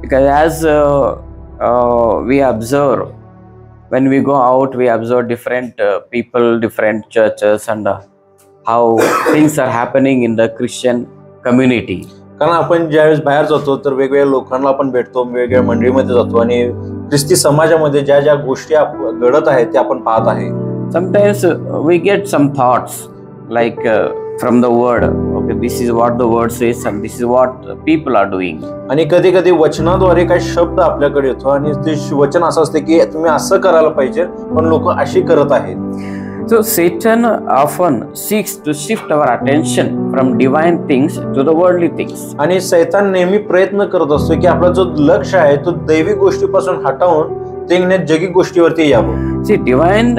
Because as we observe, when we go out, we observe different people, different churches, and how things are happening in the Christian community. कारण आपण ज्यावेळेस बाहेर जातो तर वेगवेगळ्या लोकांना आपण भेटतो, वेगवेगळ्या मंडळीमध्ये जातो आणि ख्रिस्ती समाजामध्ये ज्या ज्या गोष्टी घडत आहेत ते आपण पाहत आहे. Sometimes we get some thoughts like from the word. Okay, this is what the word says and this is what people are doing. आणि कधी कधी वचनाद्वारे काही शब्द आपल्याकडे येतो आणि ते वचन असं असते की तुम्ही असं करायला पाहिजे पण लोक अशी करत आहेत. So Satan often seeks to shift our attention from divine things to the worldly things. आणि शैतान नेहमी प्रयत्न करत असतो की आपला जो लक्ष आहे तो दैवी गोष्टीपासून हटवून ते जगी गोष्टीवरती यावं. See, divine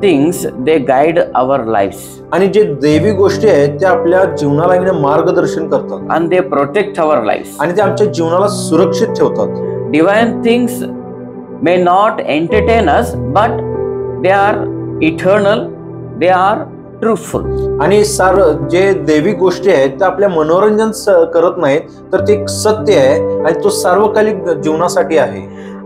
things they guide our lives. आणि जे दैवी गोष्टी आहेत ते आपल्या जीवनाला मार्गदर्शन करतात. And they protect our lives. आणि ते आमच्या जीवनाला सुरक्षित ठेवतात. Divine things may not entertain us, but they are eternal, they are truthful. आणि जे दैवी गोष्टी आहेत ते आपल्या मनोरंजन करत नाहीत तर ते सत्य आहे आणि तो सार्वकालिक जीवनासाठी आहे.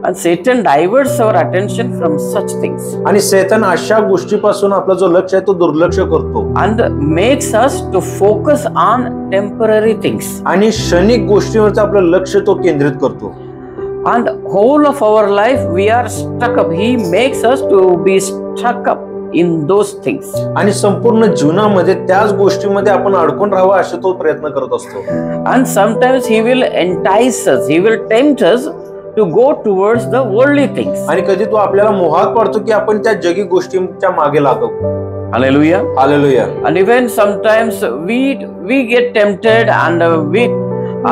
And Satan diverts our attention from such things. आणि शैतान अशा गोष्टीपासून आपला जो लक्ष आहे तो दुर्लक्ष करतो. And makes us to focus on temporary things. आणि क्षणिक गोष्टींवरती आपलं लक्ष तो केंद्रित करतो. And whole of our life we are stuck up. He makes us to be stuck up in those things. आणि संपूर्ण जीवनामध्ये त्याच गोष्टीमध्ये आपण अडकून राहावं असे तो प्रयत्न करत असतो. And sometimes he will entice us, he will tempt us to go towards the worldly things. आणि कधी तो आपल्याला मोहात पाडतो की आपण त्या जगी गोष्टींच्या मागे लागावं. Hallelujah. Hallelujah. And even sometimes we get tempted and we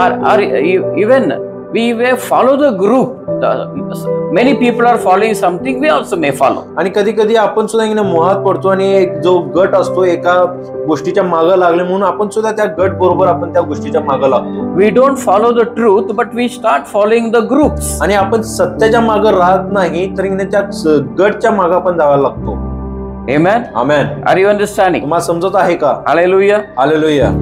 are even we may follow the group. Many people are following something, we also may follow. आणि कधी कधी आपण सुद्धा मोहात पडतो आणि एक जो गट असतो एका गोष्टीच्या मागे लागले म्हणून आपण सुद्धा त्या गट बरोबर आपण त्या गोष्टीच्या मागे लागतो. We don't follow the truth, but we start following the groups. आणि आपण सत्याच्या मागे राहत नाही तर त्या गटच्या मागे आपण जायला लागतो. Amen. Amen. Are you understanding? तुम्हाला समजत आहे का? Hallelujah. Hallelujah.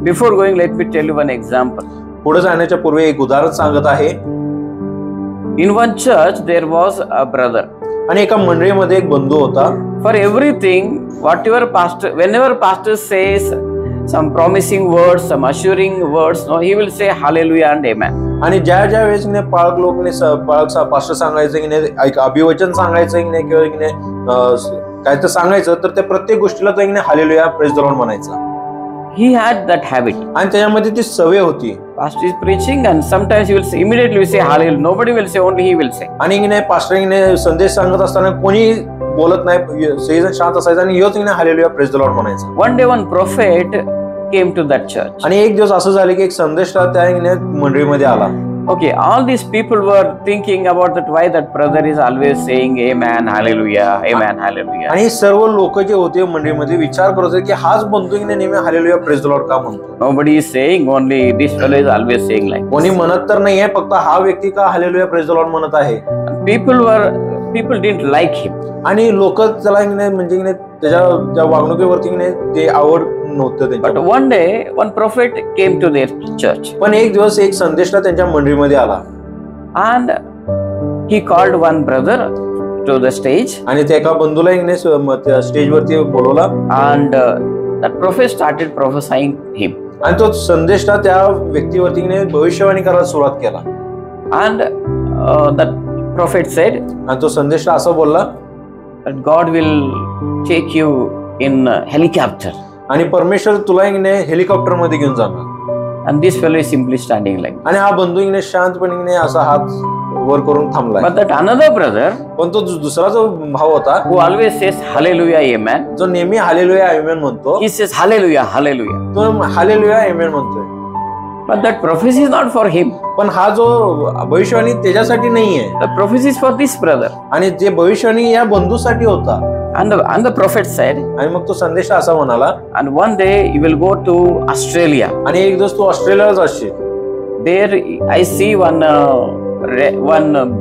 Before going, let me tell you one example. पुढे जाण्याच्या पूर्वी एक उदाहरण सांगत आहे. In one church there was a brother. आणि एका मंडळीमध्ये एक बंधू होता. For everything, whenever pastor says some promising words, some assuring words, no, he will say hallelujah and amen. आणि ज्या वेळेस पाळक लोक पास्टर सांगायचं की नाही, एक अभिवचन सांगायचं की नाही किंवा काय तर सांगायचं तर त्या प्रत्येक गोष्टीला तो हालेलुया प्रेज द लॉर्ड म्हणायचा. He had that habit. आणि त्याच्यामध्ये ती सवय होती. Pastor is preaching and sometimes he will say, immediately will say hallelujah. Nobody will say, only he will say. आणि पास्टर संदेश सांगत असताना कोणी बोलत नाही, सगळेजण शांत असायचं आणि ह्योच हालेलुया प्रेज द लॉर्ड म्हणायचा. One day one prophet came to that church. आणि एक दिवस असं झालं की एक संदेश त्या मंडळीमध्ये आला. Okay, all these people were thinking about that, why that brother is always saying amen, hallelujah, amen, hallelujah. आणि सर्व लोक जे होते मंडळीमध्ये विचार करत होते की हाच बंधू नेहमी हालेलुया प्रेज द लॉर्ड का म्हणतो. Nobody is saying, only this fellow is always saying like. कोणी म्हणत तर नाहीये, फक्त हा व्यक्ती का हालेलुया प्रेज द लॉर्ड म्हणत आहे. People didn't like him. आणि लोक त्याला म्हणजे त्याच्या वागणुकीवरती ते आवड नव्हतं. But one day one prophet came to their church. पण एक दिवस एक संदेशला त्यांच्या मंडळीमध्ये आला. And he called one brother to the stage. आणि त्या एका बंधूला स्टेजवरती बोलवला. And that prophet started prophesying him. आणि तो संदेशला त्या व्यक्तीवरती भविष्यवाणी करायला सुरुवात केला. And that prophet said, आणि तो संदेशला असं बोलला that God will take you in helicopter. आणि परमेश्वर तुला हेलिकॉप्टर मध्ये घेऊन जाणार. And this fellow is simply standing like. आणि हा बंधू शांतपणे असा हात वर करून थांबला. But that another brother, पण तो दुसरा जो भाव होता, who always says hallelujah amen, जो नेहमी हालेलुया आमेन म्हणतो, he says hallelujah hallelujah, तो हालेलुया आमेन म्हणतोय. But that prophecy is not for him. पण हा जो भविष्यवाणी त्याच्यासाठी नाहीये. The prophecy is for this brother. आणि जे भविष्यवाणी या बंधूसाठी होता. And the prophet said, आणि मग तो संदेश असा म्हणाला, and one day you will go to Australia. आणि एक दिवस तू ऑस्ट्रेलियाला जाशील. There I see one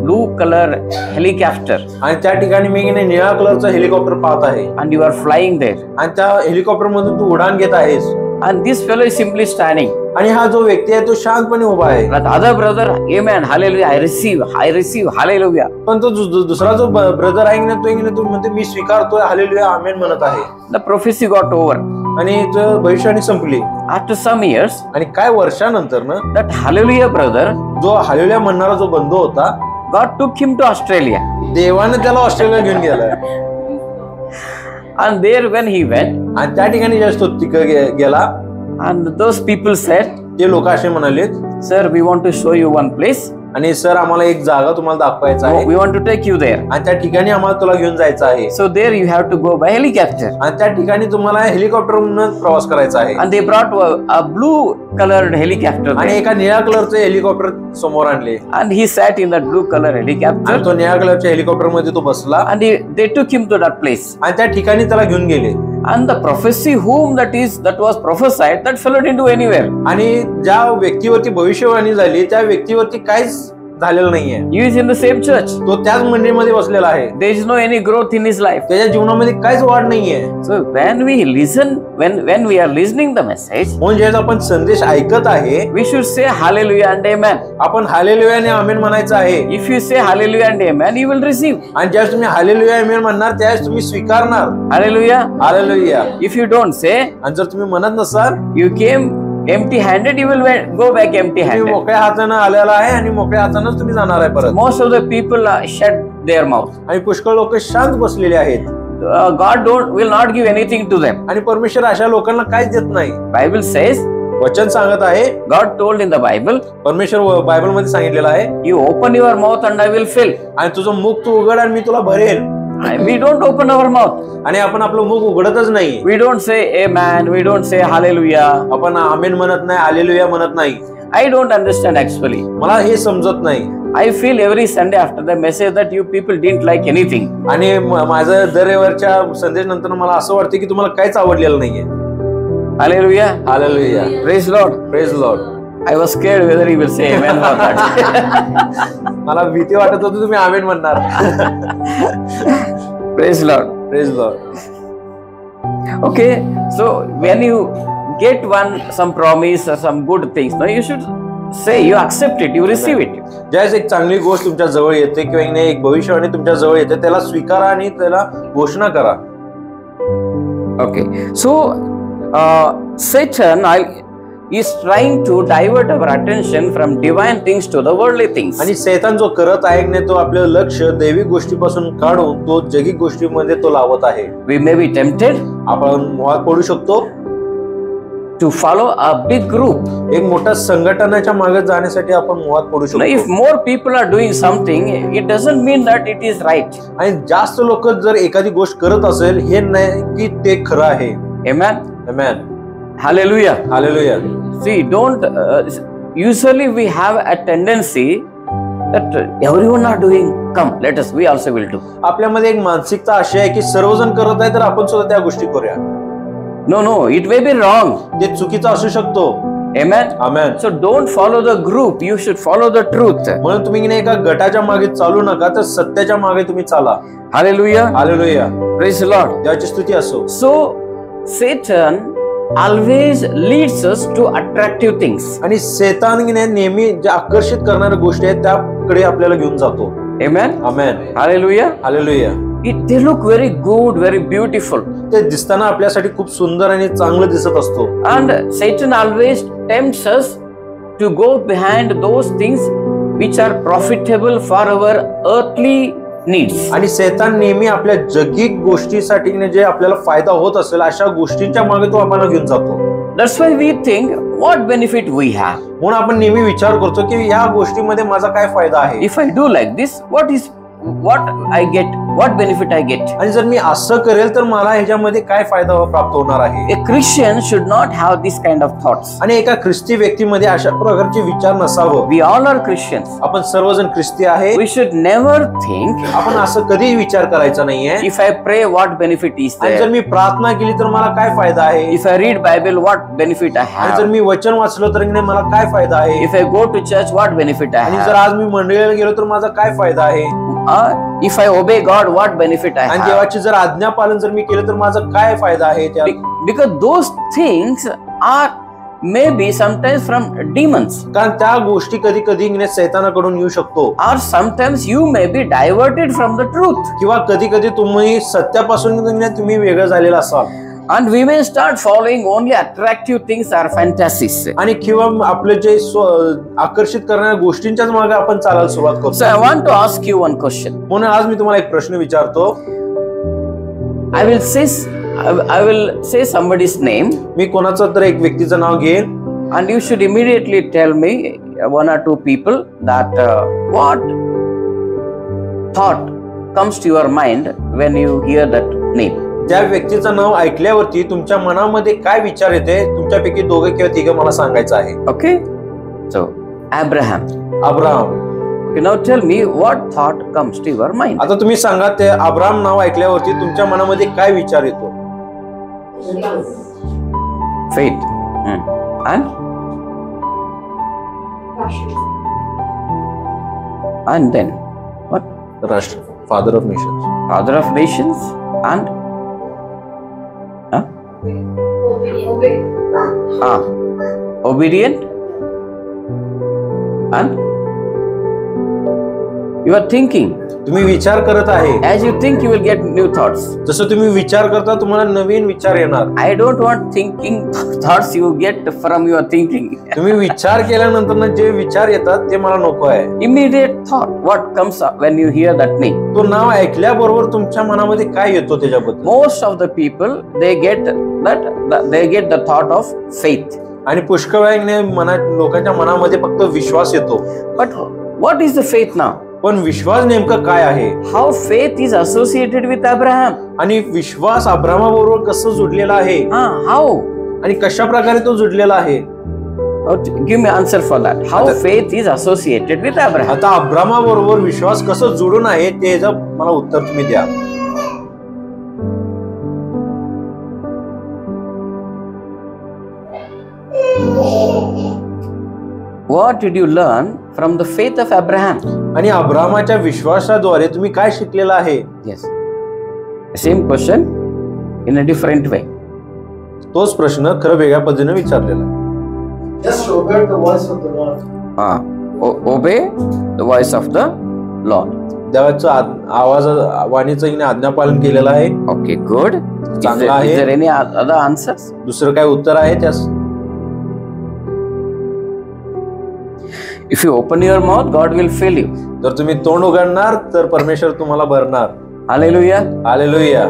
blue color helicopter. आणि त्या ठिकाणी मी निळ्या कलरचा हेलिकॉप्टर पाहत आहे. And you are flying there. आणि त्या हेलिकॉप्टर मधून तू उडान घेत आहेस. And this fellow is simply standing. आणि हा जो व्यक्ती आहे तो शांतपणे उभा आहे. But the other brother, amen, hallelujah, I receive, hallelujah. पण तो दुसरा जो ब्रदर आहे ना तो म्हणते मी स्वीकारतोय, हालेलुया, आमेन म्हणत आहे. The prophecy got over. आणि भविष्यवाणी संपली. After some years, आणि काय वर्षानंतर ना that hallelujah brother, जो हालेलुया म्हणणारा जो बंधू होता, God took him to Australia. देवाने त्याला ऑस्ट्रेलिया घेऊन गेला. And there when he went, आणि त्या ठिकाणी जेव्हा तो तिकडे गेला, and those people said, ते लोक असे म्हणाले, sir, we want to show you one place. आणि सर आम्हाला एक जागा तुम्हाला दाखवायचा आहे. We want to take you there. आणि त्या ठिकाणी आम्हाला तुला घेऊन जायचं आहे. So there you have to go by helicopter. आणि त्या ठिकाणी तुम्हाला हेलिकॉप्टरवरून प्रवास करायचा आहे. And they brought a blue colored helicopter आणि there. एका निळ्या कलरचे हेलिकॉप्टर समोर आणले. And he sat in that blue color helicopter. आणि तो निळ्या कलरच्या हेलिकॉप्टर मध्ये तो बसला. And they took him to that place. आणि त्या ठिकाणी त्याला घेऊन गेले. And the prophecy that was prophesied, that fellow didn't go anywhere. आणि ज्या व्यक्तीवरती भविष्यवाणी झाली त्या व्यक्तीवरती काहीच झालेलं नाहीये. He is in the same church. तो त्याच मंडळीमध्ये बसलेला आहे. There is no any growth in his life. त्याच्या जीवनामध्ये काहीच वाढ नाहीये. So when we listen, when we are listening the message, म्हणून जेव्हा आपण संदेश ऐकत आहे, we should say hallelujah and amen. आपण हालेलुया आणि आमेन म्हणायचं आहे. If you say hallelujah and amen, you will receive. आणि ज्यावेळेस तुम्ही हालेलुया आमेन म्हणणार त्यावेळेस तुम्ही स्वीकारणार. Hallelujah. Hallelujah. If you don't say, आणि जर तुम्ही म्हणत नसाल, you came empty handed, you will go back empty तुम्ही handed. मोकळ्या हाताने आलेला आहे आणि मोकळ्या हातानेच तुम्ही जाणार आहे परत. Most of the people shut their mouth. आणि पुष्कळ लोक शांत बसलेले आहेत. God will not give anything to them. आणि परमेश्वर अशा लोकांना काहीच देत नाही. Bible says, वचन सांगत आहे, God told in the Bible, परमेश्वर बायबल मध्ये सांगितलेलं आहे, you open your mouth and I will fill. आणि तुझं मुख तू उघड आणि मी तुला भरेल. We don't open our mouth. आणि आपण आपलं मुख उघडतच नाही. We don't say amen. We don't say hallelujah. आपण आमेन म्हणत नाही, हालेलुया म्हणत नाही. I don't understand actually. मला हे समजत नाही. I feel every Sunday after the message that you people didn't like anything. आणि माझं दर रविवारच्या संदेश नंतर मला असं वाटतं की तुम्हाला काहीच आवडलेलं नाहीये. Hallelujah. Hallelujah. Praise Lord. Praise Lord. I was scared whether he will say amen or not. मला भीती वाटत होती तुम्ही आमेन म्हणणार. Praise Lord. Praise Lord. Okay, so when you get some promise or some good things, no, you should say, you accept it, you receive it. ज्यावेळेस एक चांगली गोष्ट तुमच्या जवळ येते किंवा एक भविष्यवाणी तुमच्या जवळ येते त्याला स्वीकारा आणि त्याला घोषणा करा. Okay, so Satan is trying to divert our attention from divine things to the worldly things. आणि शैतान जो करत आहे की तो आपलं लक्ष दैविक गोष्टीपासून काढून तो जगिक गोष्टीमध्ये तो लावत आहे. We may be tempted आपण मोहात पडू शकतो to follow a big group. एक मोठ्या संघटनाच्या मागे जाण्यासाठी आपण मोहात पडू Now, शकतो. if more people are doing something, it doesn't mean that it is right. आणि जास्त लोक जर एखादी गोष्ट करत असेल हे नाही की ते खरं आहे. Amen. Amen. Hallelujah. Hallelujah. See, don't. Usually, we have a tendency that everyone are doing. Come, let us. We also will do. आपल्यामध्ये एक मानसिकता अशी आहे की सर्वजण करत आहे तर आपण सुद्धा त्या गोष्टी करूया. No, it may be wrong. ते चुकीचं असू शकतो. Amen. Amen. So don't follow the group. You should follow the truth. म्हणून तुम्ही एका गटाच्या मागे चालू नका तर सत्याच्या मागे तुम्ही चाला. Hallelujah. Hallelujah. Praise the Lord. देवाची स्तुती असो. So Satan always leads us to attractive things. आणि शैतानने नेहमी ज्या आकर्षित करणाऱ्या गोष्टी आहेत त्याकडे आपल्याला घेऊन जातो. Amen. Amen. Hallelujah. Hallelujah. They look very good, very beautiful. ते दिसताना आपल्यासाठी खूप सुंदर आणि चांगलं दिसत असतो. And Satan always tempts us to go behind those things which are profitable for our earthly needs. आणि शैतान नेहमी आपल्या जगिक गोष्टीसाठी जे आपल्याला फायदा होत असेल अशा गोष्टींच्या मागे तो आपल्याला घेऊन जातो. That's why we think what benefit we have. म्हणून आपण नेहमी विचार करतो की या गोष्टीमध्ये माझा काय फायदा आहे. If I do like this, what I get, what benefit I get. आणि जर मी असं करेल तर मला ह्याच्यामध्ये काय फायदा प्राप्त होणार आहे. A Christian should not have this kind of thoughts. आणि एका ख्रिस्ती व्यक्तीमध्ये अशा प्रकारचे विचार नसावं. We all are Christians. आपण सर्वजण ख्रिस्ती आहे. We should never think, आपण असं कधीही विचार करायचा नाहीये. if I pray, what benefit is आणि जर there? मी प्रार्थना केली तर मला काय फायदा आहे. If I read Bible, what benefit I आणि जर have? मी वचन वाचलं तर मला काय फायदा आहे. If I go to church, what benefit I आणि जर have? आज मी मंडळीला गेलो तर माझा काय फायदा आहे. If I obey God, what benefit I आणि have? देवाची जर आज्ञा पालन जर मी केलं तर माझा काय फायदा आहे. Because those things or maybe sometimes from demons, कारण त्या गोष्टी कधी कधी सैतानाकडून येऊ शकतो, or sometimes you may be diverted from the truth, किंवा कधी कधी तुम्ही सत्यापासून तुम्ही वेगळं झालेला असाल, and we may start following only attractive things or fantasies. आणि किंवा आपले जे आकर्षित करणाऱ्या गोष्टींच्याच मागे आपण चालायला सुरुवात करतो. So I want to ask you one question. म्हणून आज मी तुम्हाला एक प्रश्न विचारतो. I will say somebody's name, मी कोणाचं तर एक व्यक्तीचं नाव घेईन, and you should immediately tell me one or two people that what thought comes to your mind when you hear that name. त्या व्यक्तीचं नाव ऐकल्यावरती तुमच्या मनामध्ये काय विचार येते, तुमच्यापैकी दोघे किंवा तिघे मला सांगायचं आहे. Okay, so Abraham. Abraham. Okay, now tell me what thought comes to your mind. आता तुम्ही सांगा, ते अब्राहम नाव ऐकल्यावरती तुमच्या मनामध्ये काय विचार येतो? Faith. And then what? राष्ट्र, father of nations. Father of nations and obedient and you are thinking. तुम्ही विचार करत आहे. As you think, you will get new thoughts. जसं तुम्ही विचार करता तुम्हाला नवीन विचार येणार. I don't want thinking thoughts you get from your thinking. तुम्ही विचार केल्यानंतर ना जे विचार येतात ते मला नको आहे. Immediate thought what comes up when you hear that name. तो नाव ऐकल्याबरोबर तुमच्या मनामध्ये काय येतो त्याच्याबद्दल? Most of the people they get the thought of faith. आणि पुष्कळ वेळा लोकांच्या मनामध्ये फक्त विश्वास येतो. But what is the faith now? पण विश्वास नेमकं काय आहे? How faith is associated with Abraham? आणि विश्वास अब्राहमाबरोबर कसं जुडलेला आहे? How? आणि कशा प्रकारे तो जुडलेला आहे? Give me answer for that. How faith is associated with Abraham? आता अब्राहमाबरोबर विश्वास कसं जुडून आहे ते मला उत्तर तुम्ही द्या. What did you learn from the faith of Abraham? आणि अब्राहमाच्या विश्वासाद्वारे तुम्ही काय शिकलेला आहे? Yes. Same question in a different way. तोच प्रश्न खरं वेगळ्या पद्धतीने विचारलेला. Just obey the voice of the Lord. Obey the voice of the Lord. देवाचं वाणीचं आज्ञापालन केलेलं आहे. Okay, good. चांगला आहे. Is there any other answers? दुसरं काय उत्तर आहे त्यास? If you open your mouth, God will fill you. जर तुम्ही तोंड उघडणार तर परमेश्वर तुम्हाला भरणार. Hallelujah. Hallelujah.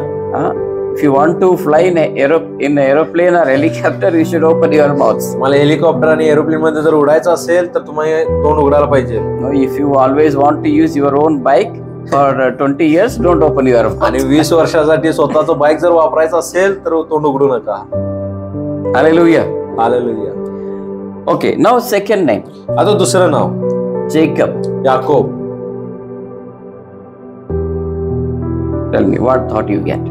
If you want to fly in an aeroplane or helicopter, you should open your mouth. मला हेलिकॉप्टर आणि एरोप्लेन मध्ये जर उडायचं असेल तर तुम्हाला तोंड उघडायला पाहिजे. If you always want to use your own bike for 20 years, don't open your mouth. आणि 20 वर्षासाठी स्वतःचं बाईक जर वापरायचं असेल तर तोंड उघडू नका. Hallelujah. Hallelujah. Okay, now second name. आता दुसरं नाव Jacob. Yakob. Tell me what thought you get.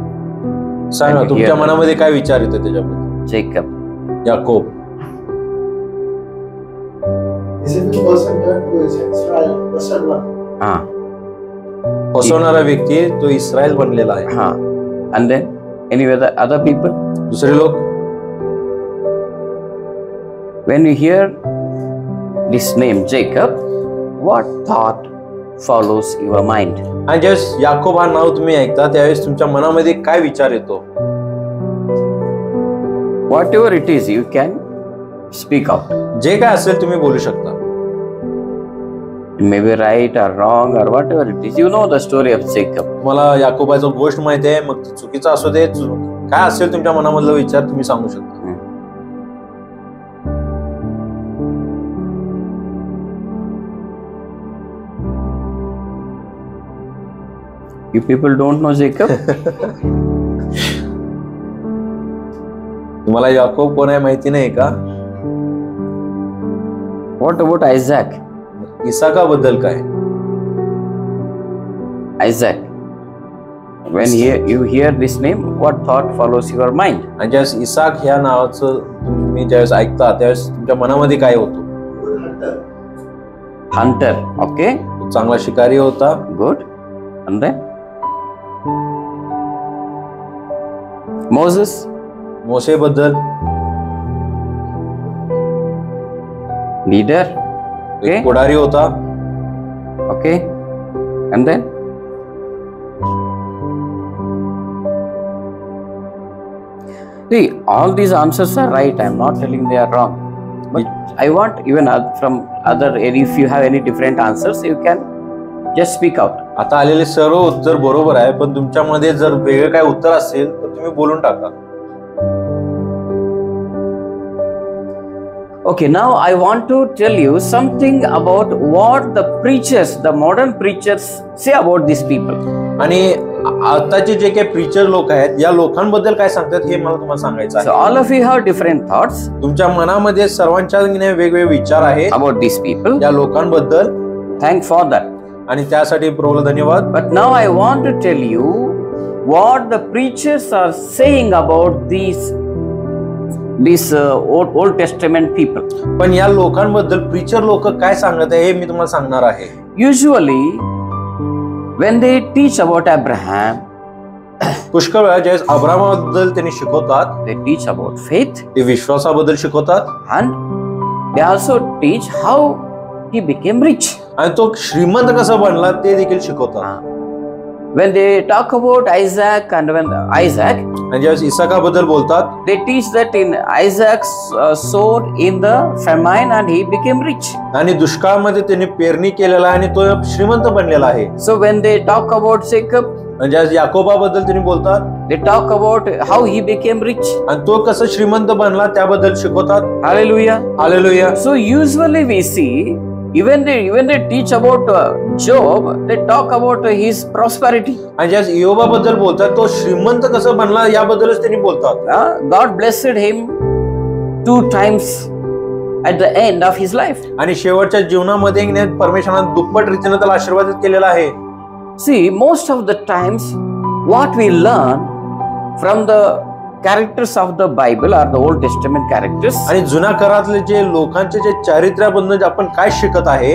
सांगा तुमच्या मनामध्ये काय विचार येतो त्याच्याबद्दल? Jacob. Yakob. Is it the person that was Israel, the son one? फसवणारा व्यक्ती तो इस्रायल बनलेला आहे. And then any other people? दुसरे लोक. When you hear this name Jacob, what thought follows your mind? आणि ज्यावेळेस याकोब हा नाव तुम्ही ऐकता त्यावेळेस तुमच्या मनामध्ये काय विचार येतो? Whatever it is, you can speak out. जे काय असेल तुम्ही बोलू शकता. Maybe right or wrong or whatever it is. You know the story of Jacob. मला याकोबाचं गोष्ट माहिती आहे, मग चुकीचं असू दे, काय असेल तुमच्या मनामधला विचार तुम्ही सांगू शकता. You people don't know Jacob? तुम्हाला याकोब कोण आहे माहिती नाही का? What about Isaac? इसाकाबद्दल काय? Isaac. When you hear this name, what thought follows your mind? आणि ज्यावेळेस इसाक ह्या नावाचं तुम्ही ज्यावेळेस ऐकता त्यावेळेस तुमच्या मनामध्ये काय होतो? Hunter. Okay. तो चांगला शिकारी होता. Good. And then Moses. मोसेबद्दल. leader. Okay. एक पुढारी होता. Okay. And then see, all these answers are right. I'm not telling they are wrong. But I want even from other, if you have any different answers, you can just speak out. आता आलेले सर्व उत्तर बरोबर आहे, पण तुमच्यामध्ये जर वेगळं काय उत्तर असेल तर तुम्ही बोलून टाका. Okay, now I want to tell you something about what the preachers, the modern preachers say about these people. आणि आताचे जे काही प्रीचर लोक आहेत या लोकांबद्दल काय सांगतात हे मला तुम्हाला सांगायचं So आहे. all of you have different thoughts तुमच्या मनामध्ये सर्वांच्या वेगवेगळे विचार आहेत about these people. या लोकांबद्दल, Thank for that. आणि त्यासाठी प्रभूला धन्यवाद. But now I want to tell you what the preachers are saying about these Old Testament people. पण या लोकांबद्दल प्रीचर लोक काय सांगत आहे हे मी तुम्हाला सांगणार आहे. Usually, when they teach about Abraham, पुष्कळ वेळा ज्यावेळेस अब्रामाबद्दल त्यांनी शिकवतात, they teach about faith, ते विश्वासाबद्दल शिकवतात, and they also teach how he became rich. आणि तो श्रीमंत कसा बनला ते देखील शिकवतात. When they talk about Isaac and when Isaac, आणि ज्यावेळेस इसाकाबद्दल बोलतात, they teach that in Isaac sowed in the famine and he became rich. आणि दुष्काळामध्ये त्यांनी पेरणी केलेला आहे आणि तो श्रीमंत बनलेला आहे. So when they talk about Jacob, आणि ज्यावेळेस याकोबाबद्दल त्यांनी बोलतात, they talk about how he became rich. आणि तो कसं श्रीमंत बनला त्याबद्दल शिकवतात. Hallelujah. Hallelujah. So usually we see even they teach about Job, they talk about his prosperity. आणि ज्यावेळेस इयोबाबद्दल बोलतात तो श्रीमंत कसं बनला याबद्दलच त्यांनी बोलतात. God blessed him 2 times at the end of his life. आणि शेवटच्या जीवनामध्ये परमेश्वराने दुप्पट रीतीने त्याला आशीर्वादित केलेला आहे. See, most of the times what we learn from the characters of the Bible or the Old Testament characters, आणि जुन्या काळातले जे लोकांचे जे चारित्र्याबद्दल आपण काय शिकत आहे,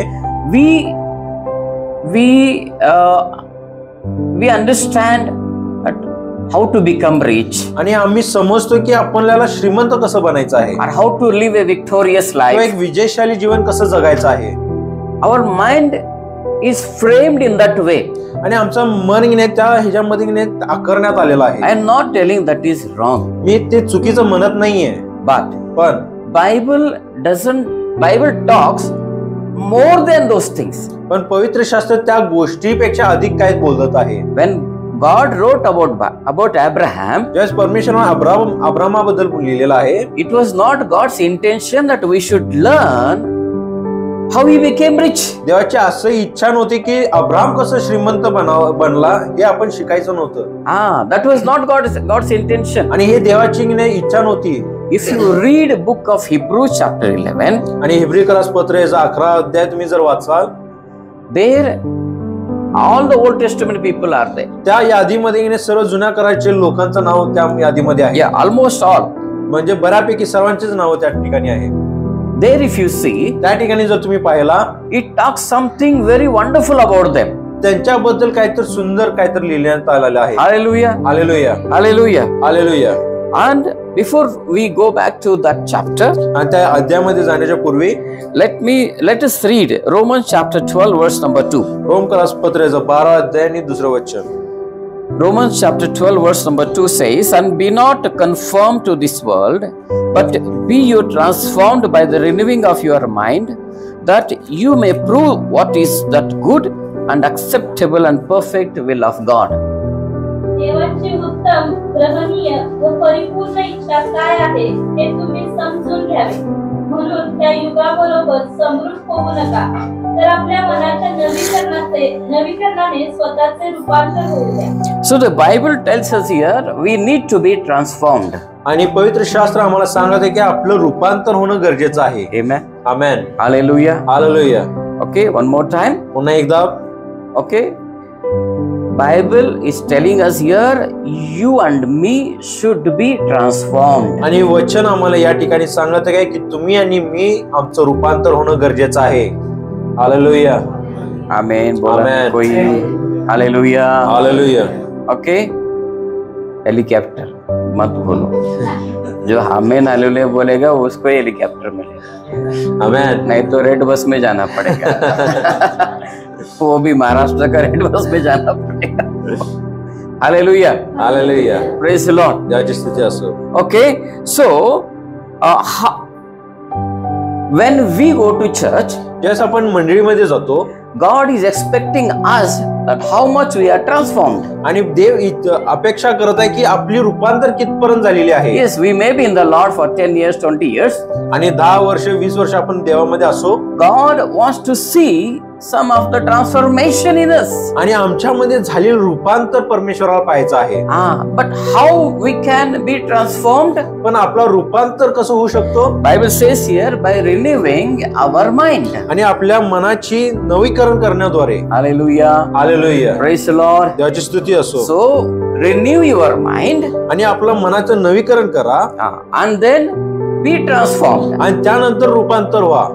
we understand how to become rich आणि आम्ही समजतो की आपल्याला श्रीमंत कसं बनायचं आहे, or how to live a victorious किंवा life. एक विजयशाली जीवन कसं जगायचं आहे. Our mind is framed in that way. आणि आमचं मन त्या ह्याच्यामध्ये आकारण्यात आलेलं आहे. I am not telling that is wrong, मी ते चुकीचं म्हणत नाहीये, but पण Bible talks more than those things. पण पवित्र शास्त्र त्या गोष्टीपेक्षा अधिक काय बोलत आहे. When God wrote about Abraham, ज्यावेळेस परमेश्वराने अब्रामाबद्दल लिहिलेलं आहे, it was not God's intention that we should learn how he became rich. देवाची असं इच्छा नव्हती की अब्राम कसं श्रीमंत बनला हे आपण शिकायचं नव्हतं. That was not God's intention. आणि हे देवाची इच्छा नव्हती. If you read book of Hebrews chapter 11, आणि हिब्री पत्र याचा 11 अध्याय तुम्ही जर वाचाल, there all the Old Testament people are there. त्या यादीमध्ये सर्व जुन्या कराराचे लोकांचं नाव त्या यादीमध्ये आहे. Yeah, almost all. म्हणजे बऱ्यापैकी सर्वांचेच नाव त्या ठिकाणी आहे. There if you see, त्या ठिकाणी जर तुम्ही पाहिला, it talks something very wonderful about them. त्यांच्याबद्दल काहीतरी सुंदर काहीतरी लिहिण्यात आलेलं आहे. Hallelujah. Hallelujah. Hallelujah. Hallelujah. And before we go back to that chapter, आणि त्या अध्यायामध्ये जाण्याच्या पूर्वी let us read Romans chapter 12 verse number 2. रोमकरासपत्राचं 12 अध्याय आणि 2रं वचन. Romans chapter 12 verse number 2 says, "And be not conformed to this world, but be you transformed by the renewing of your mind, that you may prove what is that good and acceptable and perfect will of God." देवाची उत्तम, ग्रहणीय व परिपूर्ण इच्छा काय आहे हे तुम्ही समजून घ्यावे. म्हणून त्या युगाबरोबर समृद्ध होऊ नका, तर आपल्या मनाच्या नवीकरणाने स्वतःचे रूपांतर होऊ द्या. So the Bible tells us here we need to be transformed. आणि पवित्र शास्त्र आम्हाला सांगत आहे की आपलं रूपांतर होणं गरजेचं आहे. Amen. आमेन. Hallelujah. Hallelujah. Okay, one more time. पुन्हा एकदा. Okay. Bible is telling us here you and me should be transformed. आणि वचन आम्हाला या ठिकाणी सांगत आहे की तुम्ही आणि मी आमचं रूपांतर होणं गरजेचं आहे. हालेलुया. आमेन. बोला कोई. हालेलुया. हालेलुया. ओके. हेलीकॉप्टर मत बोलो. जो आमेन हालेलुया बोलेगा उसको हेलीकॉप्टर मिलेगा, आमेन। नहीं तो रेड बस में जाना पड़ेगा। वो भी महाराष्ट्र का रेड बस में जाना पड़ेगा। Hallelujah, hallelujah, praise the Lord. देवाची स्तुती असो। Okay, so when we go to church, ज्यावेळेस आपण मंडळीमध्ये जातो, God is expecting us that how much we are transformed. आणि देव अपेक्षा करत आहे की आपली रूपांतर कितपर्यंत झालेली आहे. Yes, we may be in the Lord for 10 years, 20 years. आणि 10 वर्ष 20 वर्ष आपण देवामध्ये असो, God wants to see some of the transformation in us. आणि आमच्यामध्ये झालेलं रूपांतर परमेश्वराला पाहायचं आहे. But how we can be transformed? पण आपलं रूपांतर कसं होऊ शकतो? Bible says here by renewing our mind. आणि आपल्या मनाची नवीकरण करण्याद्वारे. Hallelujah. Hallelujah, Praise the Lord. देवाची स्तुती असो. So renew your mind आणि आपलं मनाचं नवीकरण करा, and then be transformed. आणि त्यानंतर रूपांतर व्हा.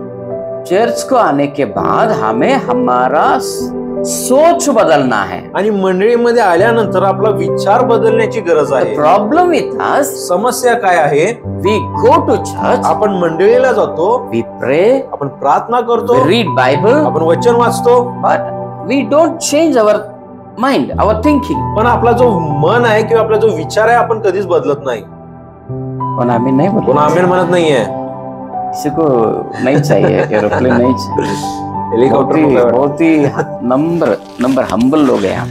चर्च को आने के बाद हमें हमारा सोच बदलना है. आणि मंडळीमध्ये आल्यानंतर आपला विचार बदलण्याची गरज The आहे. problem with us, समस्या काय आहे? we go to church, आपण मंडळीला जातो, we pray, आपण प्रार्थना करतो, we read Bible, आपण वचन वाचतो, but we don't change our mind, our thinking. पण आपला जो मन आहे किंवा आपला जो विचार आहे आपण कधीच बदलत नाही. पण आम्ही नहीं कोण बोलते. आमेन म्हणत नाहीये. किसी को नहीं चाहिए एरोप्लेन, नहीं चाहिए. हेलिकॉप्टर बहुत ही नंबर हम्बल लोग हैं यहाँ.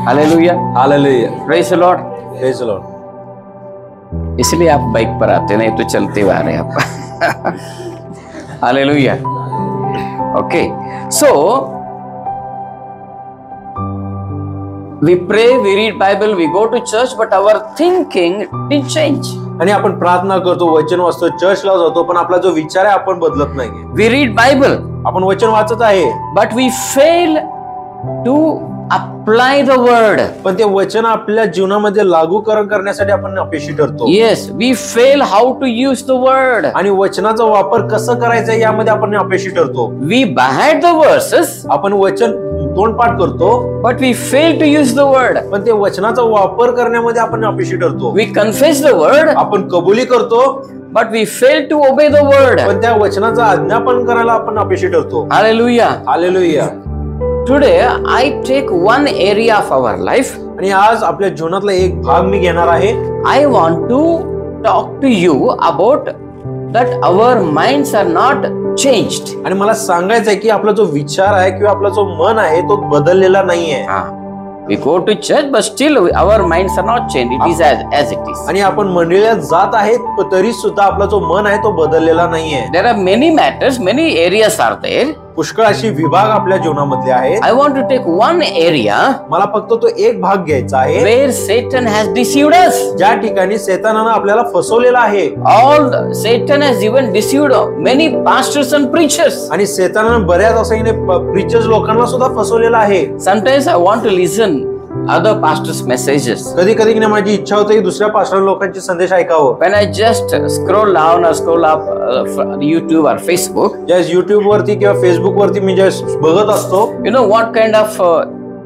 Hallelujah, hallelujah, praise the Lord. Praise the Lord. इसलिए आप बाइक पर आते, नहीं तो चलते हुए आ रहे हैं आप. Hallelujah. Okay, so we pray, we read Bible, we go to church, but our thinking didn't change. आणि आपण प्रार्थना करतो, वचन वाचतो, चर्चला जातो, पण आपला जो विचार आहे आपण बदलत नाहीये. We read Bible, आपण वचन वाचत आहे, but we fail to apply the word. पण ते वचन आपल्या जीवनामध्ये लागूकरण करण्यासाठी आपण अपयशी ठरतो. Yes, we fail how to use the word. आणि वचनाचा वापर कसं करायचा यामध्ये आपण अपयशी ठरतो. We behead the verses, आपण वचन तोंडपाठ करतो, but we fail to use the word. पण ते वचनाचा वापर करण्यामध्ये आपण अपयशी ठरतो. We confess the word, आपण कबुली करतो, but we fail to obey the word. पण त्या वचनाचा आज्ञापन करायला आपण अपयशी ठरतो. Hallelujah. Hallelujah. Today I take one area of our life. आणि आज आपल्या जीवनातला एक भाग मी घेणार आहे. I want to talk to you about that our minds are not changed. आणि मला सांगायचं आहे की आपला जो विचार आहे किंवा आपला जो मन आहे तो बदललेला नाहीये. We go to church, but still our minds are not changed. It is as it is. आणि आपण मंडळीला जात आहेत पण तरी सुद्धा आपला जो मन आहे तो बदललेला नाहीये. There are many matters, many areas are there. पुष्कळ अशी विभाग आपल्या जीवनामधले आहेत. I want to take one area मला फक्त तो एक भाग घ्यायचा आहे where Satan has deceived us. ज्या ठिकाणी शैतानानं आपल्याला फसवलेला आहे. Satan has even deceived many pastors and preachers. आणि शैतानानं बऱ्याच असं प्रीचर्स लोकांना सुद्धा फसवलेला आहे. Sometimes I want to listen other pastors' messages. कधी कधी माझी इच्छा होते की दुसऱ्या पास्टर लोकांचे संदेश ऐकावं. When I just scroll down or scroll up YouTube or Facebook, ज्यावेळेस युट्यूब वरती किंवा फेसबुक वरती मी ज्यावेळेस बघत असतो, you know what kind of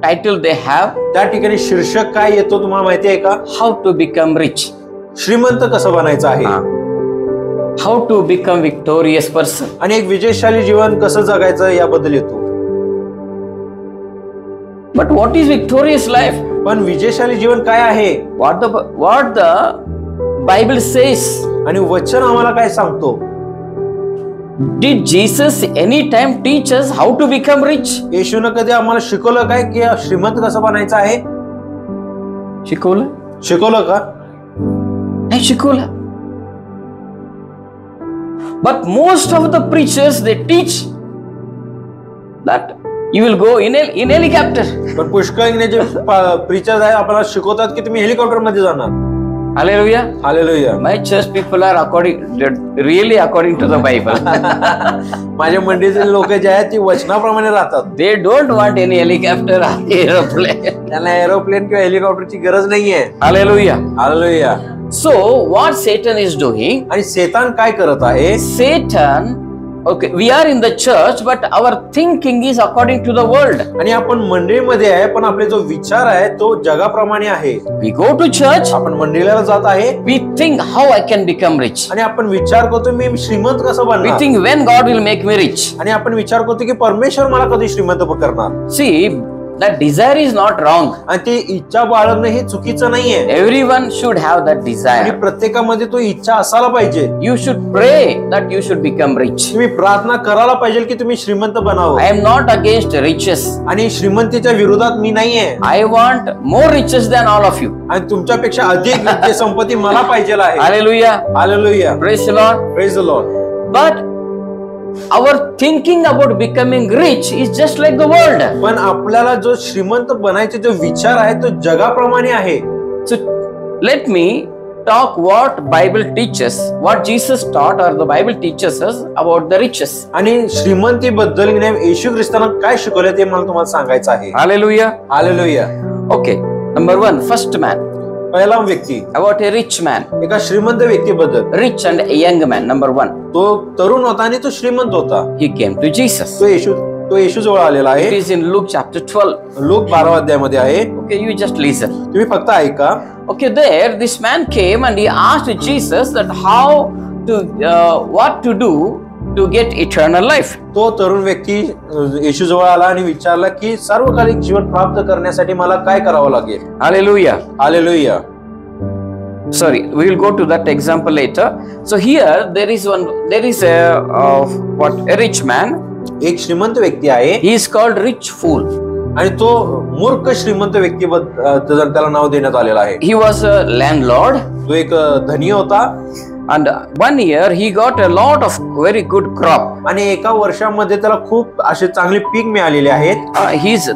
title they have? त्या ठिकाणी शीर्षक काय येतो तुम्हाला माहिती आहे का? How to become rich. श्रीमंत कसं बनायचं आहे. How to become victorious person. आणि एक विजयशाली जीवन कसं जगायचं याबद्दल येतो. But what is victorious life? पण विजयशाली जीवन काय आहे? What the Bible says. आणि वचन आम्हाला काय सांगतो? Did Jesus any time teach us how to become rich? येशूनं कधी आम्हाला शिकवलं काय की श्रीमंत कसं बनायचं आहे? शिकवलं का? नाही शिकवलं. But most of the preachers they teach that you will go in helicopter. पण पुष्कळ जे प्रीचर्स आहेत आपल्याला शिकवतात की तुम्ही हेलिकॉप्टर मध्ये जाणार. Hallelujah. Hallelujah. My church people are really according to the Bible. माझ्या मंडळीचे लोक जे आहेत ती वचनाप्रमाणे राहतात. They don't want any helicopter or aeroplane. त्यांना एरोप्लेन किंवा हेलिकॉप्टरची गरज नाहीये. Hallelujah. Hallelujah. So what Satan is doing? आणि शैतान काय करत आहे? Satan Okay, we are in the church, but our thinking is according to the world. आणि आपण मंडळीमध्ये आहे, पण आपले जो विचार आहे तो जगाप्रमाणे आहे. We go to church, आपण मंडळीला जात आहे we think how I can become rich. आणि आपण विचार करतो मी श्रीमंत कसं We बनणार, think when God will make me rich. आणि आपण विचार करतो की परमेश्वर मला कधी श्रीमंत करणार. See, that desire is not wrong. आणि ती इच्छा बाळगणं हे चुकीचं नाहीये. Everyone should have that आणि desire. प्रत्येकामध्ये तो इच्छा असायला पाहिजे. You should pray that you should become rich. तुम्ही प्रार्थना करायला पाहिजे की तुम्ही श्रीमंत बनावं. I am not against riches. आणि श्रीमंतीच्या विरोधात मी नाहीये. I want more riches than all of you. आणि तुमच्यापेक्षा अधिक जे संपत्ती मला पाहिजे आहे. Hallelujah. Hallelujah. Praise the Lord. Praise the Lord. But our thinking about becoming rich is just like the world. पण आपल्याला जो श्रीमंत बनायचे जो विचार आहे तो जगाप्रमाणे आहे. So let me talk what Bible teaches, what Jesus taught or the Bible teaches us about the riches. आणि श्रीमंती बद्दल येशू ख्रिस्तानं काय शिकवले ते मला तुम्हाला सांगायचं आहे. Hallelujah. Hallelujah. Okay. Number one, first man. पहिला व्यक्ती About a rich man. एका श्रीमंत व्यक्तीबद्दल. Rich and a young man. Number one. तो तरुण होता आणि तो श्रीमंत होता. He came to Jesus. तो येशू जवळ आलेला It आहे. is in Luke chapter 12. लोक 12 अध्यायामध्ये आहे. Okay, you just listen. तुम्ही फक्त ऐका. Okay, there this man came and he asked Jesus that what to do to get eternal life. तो तरुण व्यक्ती येशू जवळ आला आणि विचारला की सार्वकालिक जीवन प्राप्त करण्यासाठी मला काय करावं लागेल. Hallelujah. Hallelujah. Sorry, we will go to that example later. So here there is a rich man. एक श्रीमंत व्यक्ती आहे He is called rich fool. आणि तो मूर्ख श्रीमंत व्यक्तीबद्दल त्याला नाव देण्यात आलेलं आहे. He was a landlord. तो एक धनी होता And 1 year he got a lot of very good crop. आणि एका वर्षामध्ये त्याला खूप असे चांगले पीक मिळालेले आहेत.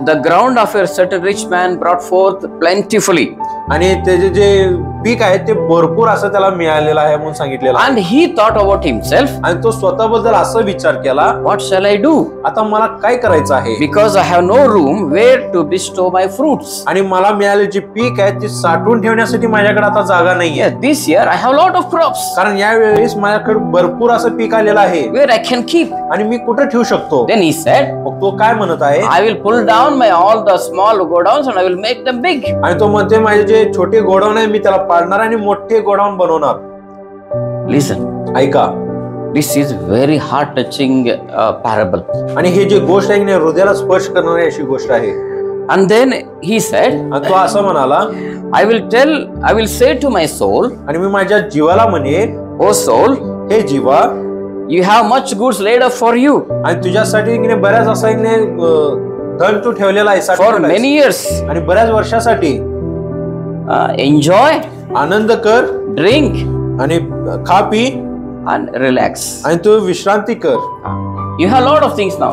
The ground of a certain rich man brought forth plentifully. आणि त्याचे जे पीक आहे ते भरपूर असं त्याला मिळालेलं आहे म्हणून सांगितलेलं आहे. And he thought about himself. आणि तो स्वतःबद्दल असा विचार केला, What shall I do? आता मला काय करायचं आहे. Because I have no room where to bestow my fruits. आणि मला मिळालेले जे पीक आहे ते साठवून ठेवण्यासाठी माझ्याकडे आता जागा नाहीये. This year I have lot of crops. कारण यावेळेस माझ्याकडे भरपूर असं पीक आलेलं आहे. Where I can keep. आणि मी कुठे ठेवू शकतो. Then he said, मग तो काय म्हणत आहे, I will pull down all the small godowns and I will make them big. आणि तो म्हणते माझे जे छोटे गोडाऊन आहे मी त्याला पाडणार आणि मोठे गोडाऊन बनवणार. Listen. ऐका. This is very heart touching parable. आणि हे जे गोष्ट आहे की हृदयाला स्पर्श करणारी अशी गोष्ट आहे. And then he said, आणि तो असं म्हणाला, I will say to my soul, आणि मी माझ्या जीवाला म्हणे, O soul, हे जीवा, you have much goods laid up for you आणि तुझ्यासाठी बऱ्याच असा धन तू ठेवलेला आहे for many years. आणि बऱ्याच वर्षासाठी. Enjoy, आनंद कर, drink, आणि खा पी, and relax. आणि तू विश्रांती कर. You have lot of things now,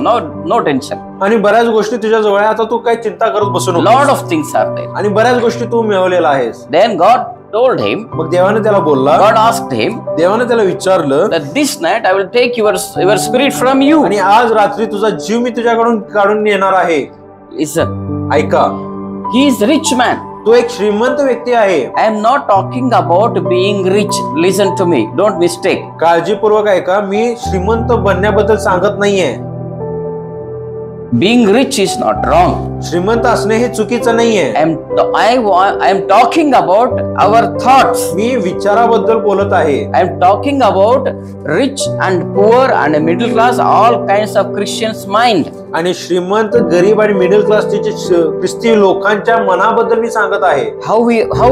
no tension. आणि बऱ्याच गोष्टी तुझ्या जवळ आहे, आता तू काय चिंता करत बसू नको. Lot of things are there. आणि बऱ्याच गोष्टी तू मिळवलेला आहेस. Then God told him, मग देवाने त्याला बोलला, God asked him देवाने त्याला विचारलं that this night I will take your spirit from you. आणि आज रात्री तुझा जीव मी तुझ्याकडून काढून नेणार आहे. Listen, ऐका. he is rich man. तो एक श्रीमंत व्यक्ती आहे. I am not talking about being rich. Listen to me, don't mistake. काळजीपूर्वक ऐका, मी श्रीमंत बनण्याबद्दल सांगत नाहीये. Being rich is not wrong. श्रीमंत असणे हे चुकीचं नाहीये. I am talking about our thoughts. मी विचाराबद्दल बोलत आहे. I am talking about rich and poor and middle class, all kinds of Christians' mind. आणि श्रीमंत, गरीब आणि मिडल क्लासचे ख्रिस्ती लोकांच्या मनाबद्दल मी सांगत आहे. How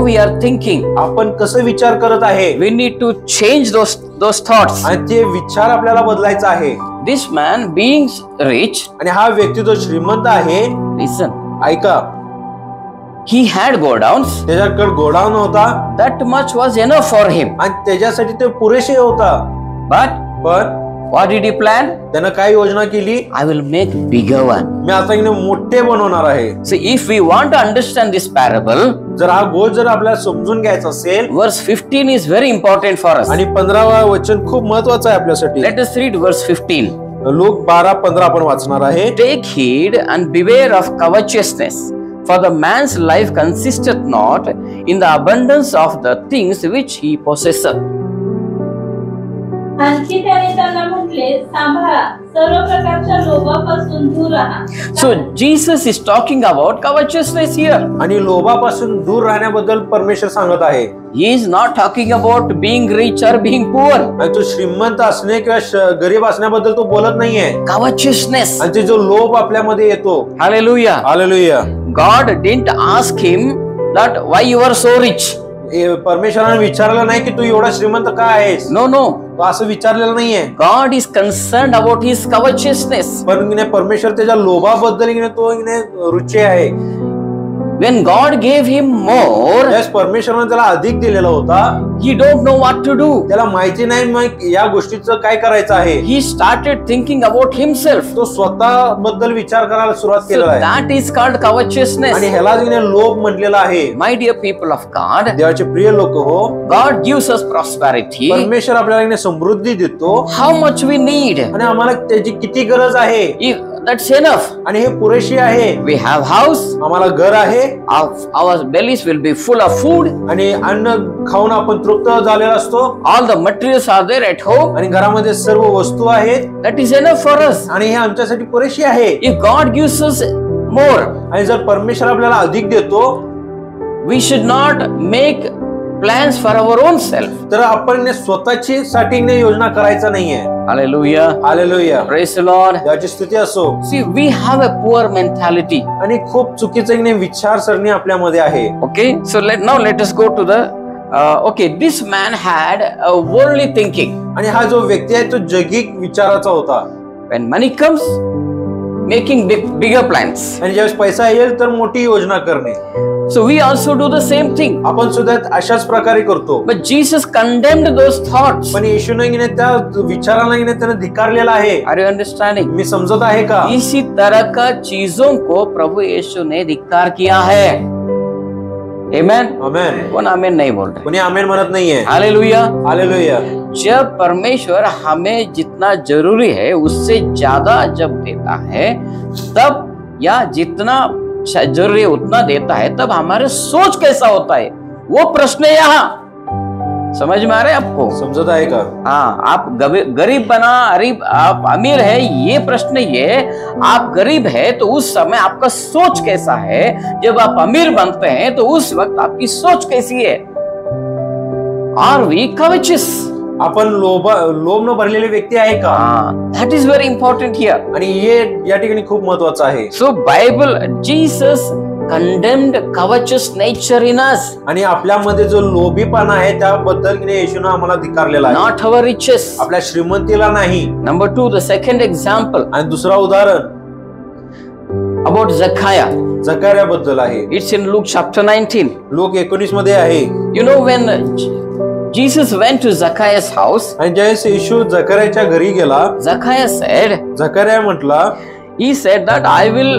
we are thinking. आपण कसं विचार करत आहे. We need to change those thoughts. आणि ते विचार आपल्याला बदलायचा आहे. This man being rich, आणि हा व्यक्ती जो श्रीमंत आहे, listen, ऐका, he had godowns. त्याच्याकडे गोडाऊन होता. That much was enough for him. आणि त्याच्यासाठी ते पुरेसे होता. But पण what did he plan? त्यानं काय योजना केली, I will make bigger one. मी आता मोठे बनवणार आहे. See, if we want to understand this parable, जर हा गोष्ट जर आपल्याला समजून घ्यायचा असेल, verse 15 is very important for us. आणि 15वा वचन खूप महत्वाचं आहे आपल्यासाठी. Let us read verse 15. लोक 12-15 आपण वाचणार आहे. Take heed and beware of covetousness, for the man's life consisteth not in the abundance of the things which he possesseth. आणखी त्याने त्यांना म्हटले, सांभाळा, सर्व प्रकारच्या लोभापासून दूर राहा. So Jesus is talking about covetousness here. आणि लोभापासून दूर राहण्याबद्दल परमेश्वर सांगत आहे. He is not talking about being rich or being poor. आणि तो श्रीमंत असणे किंवा गरीब असण्याबद्दल तो बोलत नाहीये. Covetousness. आणि ते जो लोभ आपल्यामध्ये येतो. Hallelujah. Hallelujah. God didn't ask him that why you are so rich. परमेश्वराने विचारलं नाही की तू एवढा श्रीमंत का आहेस. No, no. तो असं विचारलेलं नाहीये. God is concerned about his covetousness. पण परमेश्वर त्याच्या लोभाबद्दल तो रुची आहे. When God gave him more, त्यास परमेश्वराने त्याला अधिक दिलेला होता. he don't know what to do. त्याला माहिती नाही मग या गोष्टीचं काय करायचं आहे. He started thinking about himself. तो स्वतः बद्दल विचार करायला सुरुवात So केलेला आहे. that is called covetousness. आणि ह्याला लोभ म्हटलेला आहे. My dear people of God, देवाचे प्रिय लोक हो, God gives us prosperity. परमेश्वर आपल्याला समृद्धी देतो. How much we need. आणि आम्हाला त्याची किती गरज आहे. If that's enough. आणि हे पुरेशी आहे. We have house. आम्हाला घर आहे. Our bellies will be full of food. आणि अन्न खाऊन आपण तृप्त झालेला असतो. All the materials are there at home. आणि घरामध्ये सर्व वस्तू आहेत. That is enough for us. आणि हे आमच्यासाठी पुरेशी आहे. If God gives us more, आणि जर परमेश्वर आपल्याला अधिक देतो, we should not make plans for our own self. तर आपण स्वतःची साठी योजना करायचा नाहीये. Hallelujah. Hallelujah. Praise the Lord. देवाची स्तुती असो. See, we have a poor mentality. आणि खूप चुकीचं विचारसरणी आपल्यामध्ये आहे. Okay, so now let us go to the okay, this man had a worldly thinking. आणि हा जो व्यक्ती आहे तो जगिक विचाराचा होता. When money comes, making bigger plans. आणि ज्यावेळेस पैसा येईल तर मोठी योजना करणे. So we also do the same thing. आपण सुद्धा अशाच प्रकारे करतो. But Jesus condemned those thoughts. पण येशूने त्या विचारांना त्याने धिक्कारलेला आहे. Are you understanding? मी समजत आहे का? इसी तरह का चीजों को प्रभु यीशु ने धिक्कार किया है. Amen. आमेन. कौन आमेन नहीं बोल रहे? कोणी आमेन म्हणत नाहीये. हालेलुया. हालेलुया. जब परमेश्वर हमें जितना जरूरी है उससे ज्यादा जब देता है, तब या जितना जरूरी है उतना देता है, तब हमारे सोच कैसा होता है वो प्रश्न है यहाँ. समझ में आ रहा है आपको? समजत आहे का? हाँ, आप गरीब बना, आप अमीर है, ये प्रश्न ये है. आप गरीब है तो उस समय आपका सोच कैसा है. जब आप अमीर बनते हैं तो उस वक्त आपकी सोच कैसी है. Are we covetous? आपण लोभ न भरलेले व्यक्ती आहे का? That is very important here. आणि हे या ठिकाणी खूप महत्वाचं आहे. So Bible, Jesus condemned covetous nature in us. आणि आपल्यामध्ये जो लोभीपणा आहे त्याबद्दल येशूने आम्हाला धिक्कारलेला आहे. Not our riches. आपल्या श्रीमंतीला नाही. Number 2, the second example. आणि दुसरा उदाहरण about Zacchaeus. जकार्याबद्दल आहे. It's in Luke chapter 19. लोक 19 मध्ये आहे. You know when Jesus went to Zacchaeus' house, आणि ज्यावेळेस येशू जकार्याच्या घरी गेला, Zacchaeus said, जकार्या म्हटला, he said that I will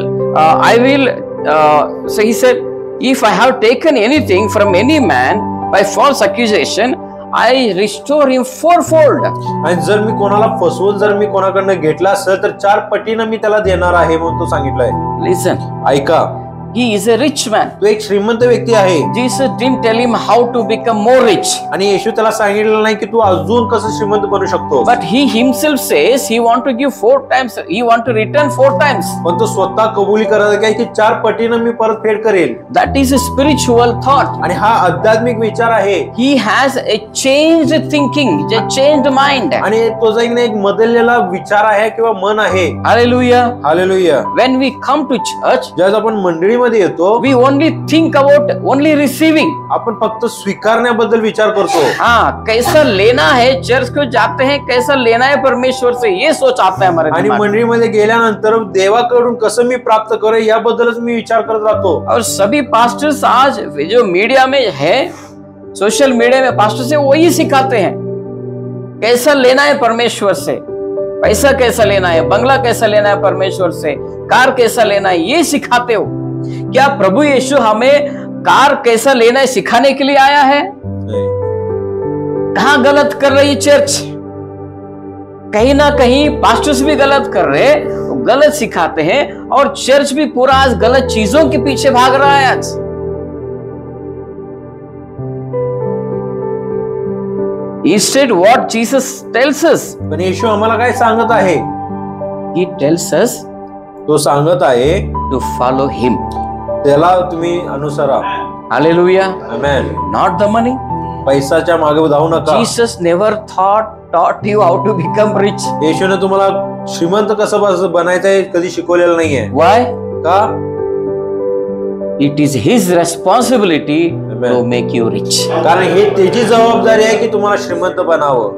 so he said, if I have taken anything from any man by false accusation, I restore him fourfold. आणि जर मी कोणाला फसवून जर मी कोणाकडनं घेतला असेल तर 4 पटीने मी त्याला देणार आहे म्हणून तो सांगितलाय. Listen, ऐका, he is a rich man. तो एक श्रीमंत व्यक्ती आहे. Jesus didn't tell him how to become more rich. आणि येशू त्याला सांगितलं नाही की तू अजून कसं श्रीमंत बनू शकतो. But he himself says he want to give 4 times. He want to return 4 times. पण तो स्वतः कबुली करत आहे की 4 पटीने मी परत फेड करेल. That is a spiritual thought. आणि हा आध्यात्मिक विचार आहे. He has a changed thinking, a changed mind. आणि तो एक बदललेला विचार आहे किंवा मन आहे. Hallelujah. Hallelujah. When we come to church, ज्यावेळेस आपण मंडळीमध्ये येतो, we only think about only receiving. आपण फक्त स्वीकारण्याबद्दल विचार करतो. हाँ, कैसा लेना है, चर्च को जाते हैं, कैसा लेना है परमेश्वर से, ये सोच आता है हमारे आणि दिमाग में. मंडळीमध्ये गेल्यानंतर देवाकडून कसं मी प्राप्त करेल याबद्दलच मी विचार करत राहतो. और सभी पास्टर्स आज जो मीडिया में है, सोशल मीडिया में पास्टर से वही सिखाते हैं, कैसा लेना है परमेश्वर से, पैसा कैसा लेना है, बंगला कैसा लेना है परमेश्वर से, कार कैसा लेना है, ये सिखाते हो. क्या प्रभु यीशु हमें कार कैसा लेना है सिखाने के लिए आया है? कहां गलत कर रही चर्च? कहीं ना कहीं पास्टर्स भी गलत कर रहे, गलत सिखाते हैं, और चर्च भी पूरा आज गलत चीजों के पीछे भाग रहा है. आज Instead, what Jesus tells us, पण येशू आम्हाला काय सांगत आहे? he tells us तो सांगत आहे to follow him. त्याला तुम्ही अनुसरा. Hallelujah. Amen. Not the money. पैशाच्या मागे धावू नका. Jesus never taught you how to become rich. येशूने तुम्हाला श्रीमंत कसं बनायचंय कधी शिकवलेलं नाहीये. Why? का? It is his responsibility Amen. to make you rich. कारण हे त्याची जबाबदारी आहे की तुम्हाला श्रीमंत बनावं.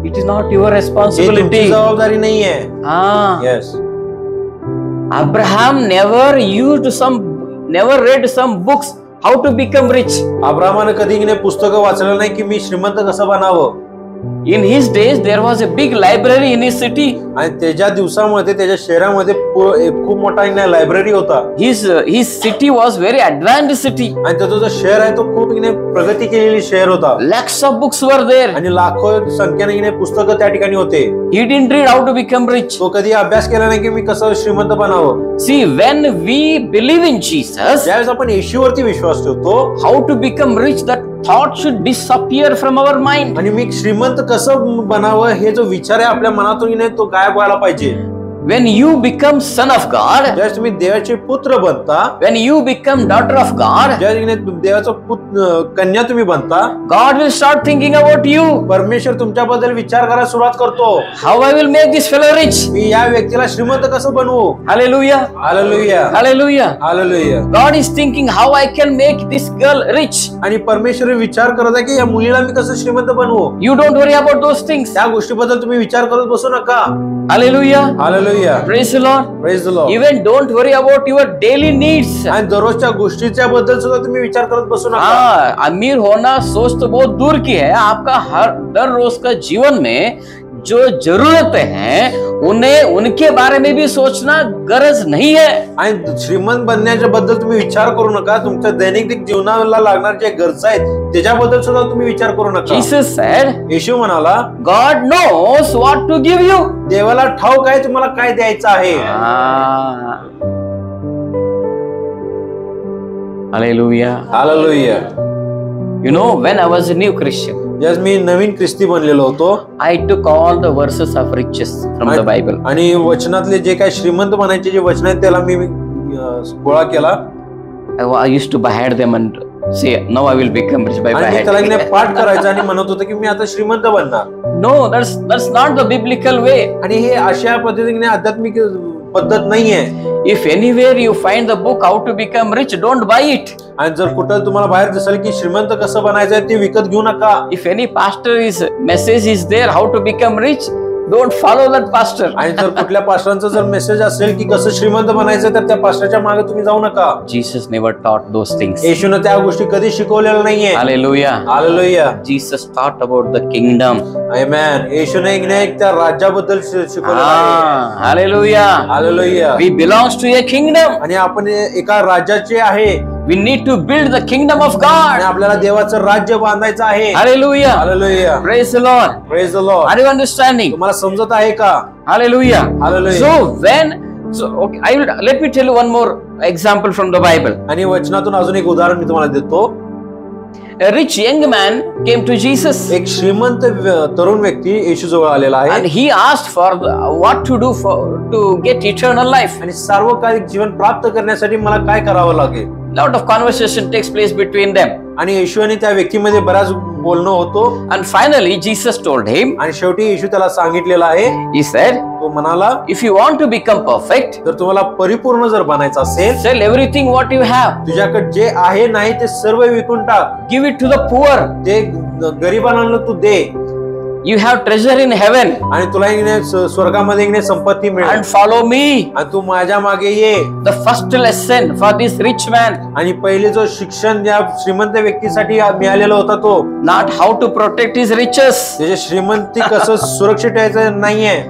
It is not your हे तुमची responsibility. जबाबदारी नाहीये. Ah, yes. Abraham never read some books how to become rich. अब्रामाने कधी पुस्तकं वाचलं नाही की मी श्रीमंत कसं बनावं. In his days, there was a big library in his city. आणि त्याच्या दिवसामध्ये त्याच्या शहरामध्ये खूप मोठा लायब्ररी होता. His city was very advanced city. आणि त्याचं जो शहर आहे तो खूप प्रगती केलेली शहर होता. Lakhs of books were there. आणि लाखो संख्येने पुस्तकं त्या ठिकाणी होते. He didn't read how to become rich. तो कधी अभ्यास केला नाही की मी कसं श्रीमंत बनावं. See, when we believe in Jesus, ज्यावेळेस आपण येशूवरती विश्वास ठेवतो, how to become rich, that thought should disappear from our mind. आणि मी श्रीमंत कसं बनावं हे जो विचार आहे आपल्या मनातून तो गायब व्हायला पाहिजे. When you become son of God, ज्यावेळेस तुम्ही देवाचे पुत्र बनता, when you become daughter of God, ज्यावेळेस देवाचा कन्या तुम्ही बनता, God will start thinking about you. परमेश्वर तुमच्याबद्दल विचार करायला सुरुवात करतो. How I will make this fellow rich. मी या व्यक्तीला श्रीमंत कसं बनवू. Hallelujah. Hallelujah. Hallelujah. Hallelujah. God is thinking how I can make this girl rich. आणि परमेश्वर विचार करत आहे की या मुलीला मी कसं श्रीमंत बनवू. You don't worry about those things. त्या गोष्टीबद्दल तुम्ही विचार करत बसू नका. Hallelujah. Hallelujah. Praise the Lord. Praise the Lord. Even don't worry about your daily needs. आणि दररोजच्या गोष्टीच्या बद्दल सुद्धा तुम्ही विचार करत बसू नका. हाँ, अमीर होना सोच तो बहुत दूर की है. आपका हर रोज का जीवन में जो जरूरतें हैं उन्हें उनके बारे में भी सोचना गरज नहीं है. आणि श्रीमंत बनण्याच्या बद्दल तुम्ही विचार करू नका. तुमच्या दैनंदिन जीवनाला लागणाऱ्या ज्या गरजा आहेत त्याच्याबद्दल सुद्धा तुम्ही विचार करू नका. Jesus said, येशू म्हणाला, God knows what to give you. देवाला ठाऊक आहे तुम्हाला काय द्यायचं आहे. Hallelujah. Hallelujah. You know, when I was a new Christian, ज्यावेळेस मी नवीन ख्रिस्ती बनलेलो होतो, I took all the verses of riches from the Bible. आणि वचनातले जे काय श्रीमंत बनायचे जे वचन आहेत त्याला मी गोळा केला. I used to behead them and say, now I will become rich by आणि त्याला beheading. पाठ करायचा आणि म्हणत होतं की मी आता श्रीमंत बनणार. No, that's not the biblical way. आणि हे अशा पद्धतीने आध्यात्मिक पद्धत नाहीये. If anywhere you find the book how to become rich, don't buy it. आणि जर कुठं तुम्हाला बाहेर दिसेल की श्रीमंत कसं बनायचंय ते विकत घेऊ नका. If any pastor message is there how to become rich, don't follow that pastor. आणि जर कुठल्या पास्टरांचा जर मेसेज असेल की कसं श्रीमंत बनायचं तर त्या पास्टरच्या मागे तुम्ही जाऊ नका. Jesus never taught those things. येशूने त्या गोष्टी कधी शिकवलेल्या नाहीये. Hallelujah. Hallelujah. Jesus taught about the kingdom. आमेन. येशूने त्या राज्याबद्दल शिकवलेलं आहे. Hallelujah. Hallelujah. We belongs to a kingdom. आणि आपण एका राज्याचे आहे. We need to build the kingdom of God. आणि आपल्याला देवाचं राज्य बांधायचं आहे. Hallelujah. Hallelujah. Praise the Lord. Praise the Lord. Are you understanding? तुम्हाला समजत आहे का. Hallelujah. Hallelujah. So okay, let me tell you one more example from the Bible. आणि वचनातून अजून एक उदाहरण मी तुम्हाला देतो. A rich young man came to Jesus. एक श्रीमंत तरुण व्यक्ती येशू जवळ आलेला आहे. And he asked for what to do to get eternal life. आणि सार्वकालिक जीवन प्राप्त करण्यासाठी मला काय करावं लागेल. Lot of conversation takes place between them. आणि येशू आणि त्या व्यक्तीमध्ये बराच बोलणं होतो. And finally Jesus told him. आणि शेवटी येशू त्याला सांगितलेलं आहे. He said, तो म्हणाला, if you want to become perfect, जर तुम्हाला परिपूर्ण जर बनायचं असेल, sell everything what you have. तुझ्याकडे जे आहे नाही ते सर्व विकून टाक. Give it to the poor. ते गरिबांना तू दे. You have treasure in heaven. आणि तुला स्वर्गामध्ये संपत्ती मिळेल. And follow me. आणि तू माझ्या मागे ये. The first lesson for this rich man. आणि पहिले जो शिक्षण या श्रीमंत व्यक्तीसाठी मिळालेला होता तो Not how to protect his riches. त्याचे श्रीमंती कसं सुरक्षित ठेवायचं नाहीये.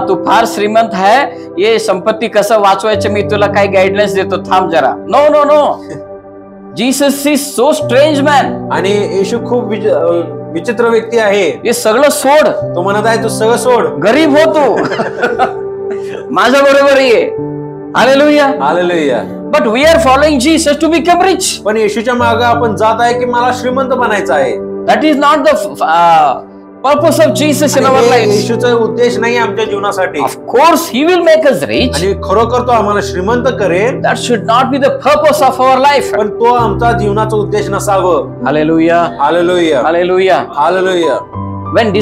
तू फार श्रीमंत है, ये संपत्ती कसं वाचवायचं मी तुला काही गाईडलाईन्स देतो, थांब जरा. No, no, no. Jesus is so strange man. आणि येशू खूप विचित्र व्यक्ती आहे. हे सगळं सोड. तो म्हणत आहे तू सगळं सोड. गरीब होतो. माझ्या बरोबर ये. Hallelujah. Hallelujah. But we are following Jesus to become rich. पण येशूच्या मागे आपण जात आहे की मला श्रीमंत बनायचं आहे. That is not the purpose of Jesus in our आणि हे lives. येशूचा उद्देश नाही आमच्या जीवनासाठी. Of course, He will make us rich. आणि खरोखर तो आम्हाला श्रीमंत करेल, That should not be the purpose of our life. पण तो आमचा जीवनाचा उद्देश नसावं. Hallelujah. Hallelujah, Hallelujah. Hallelujah. When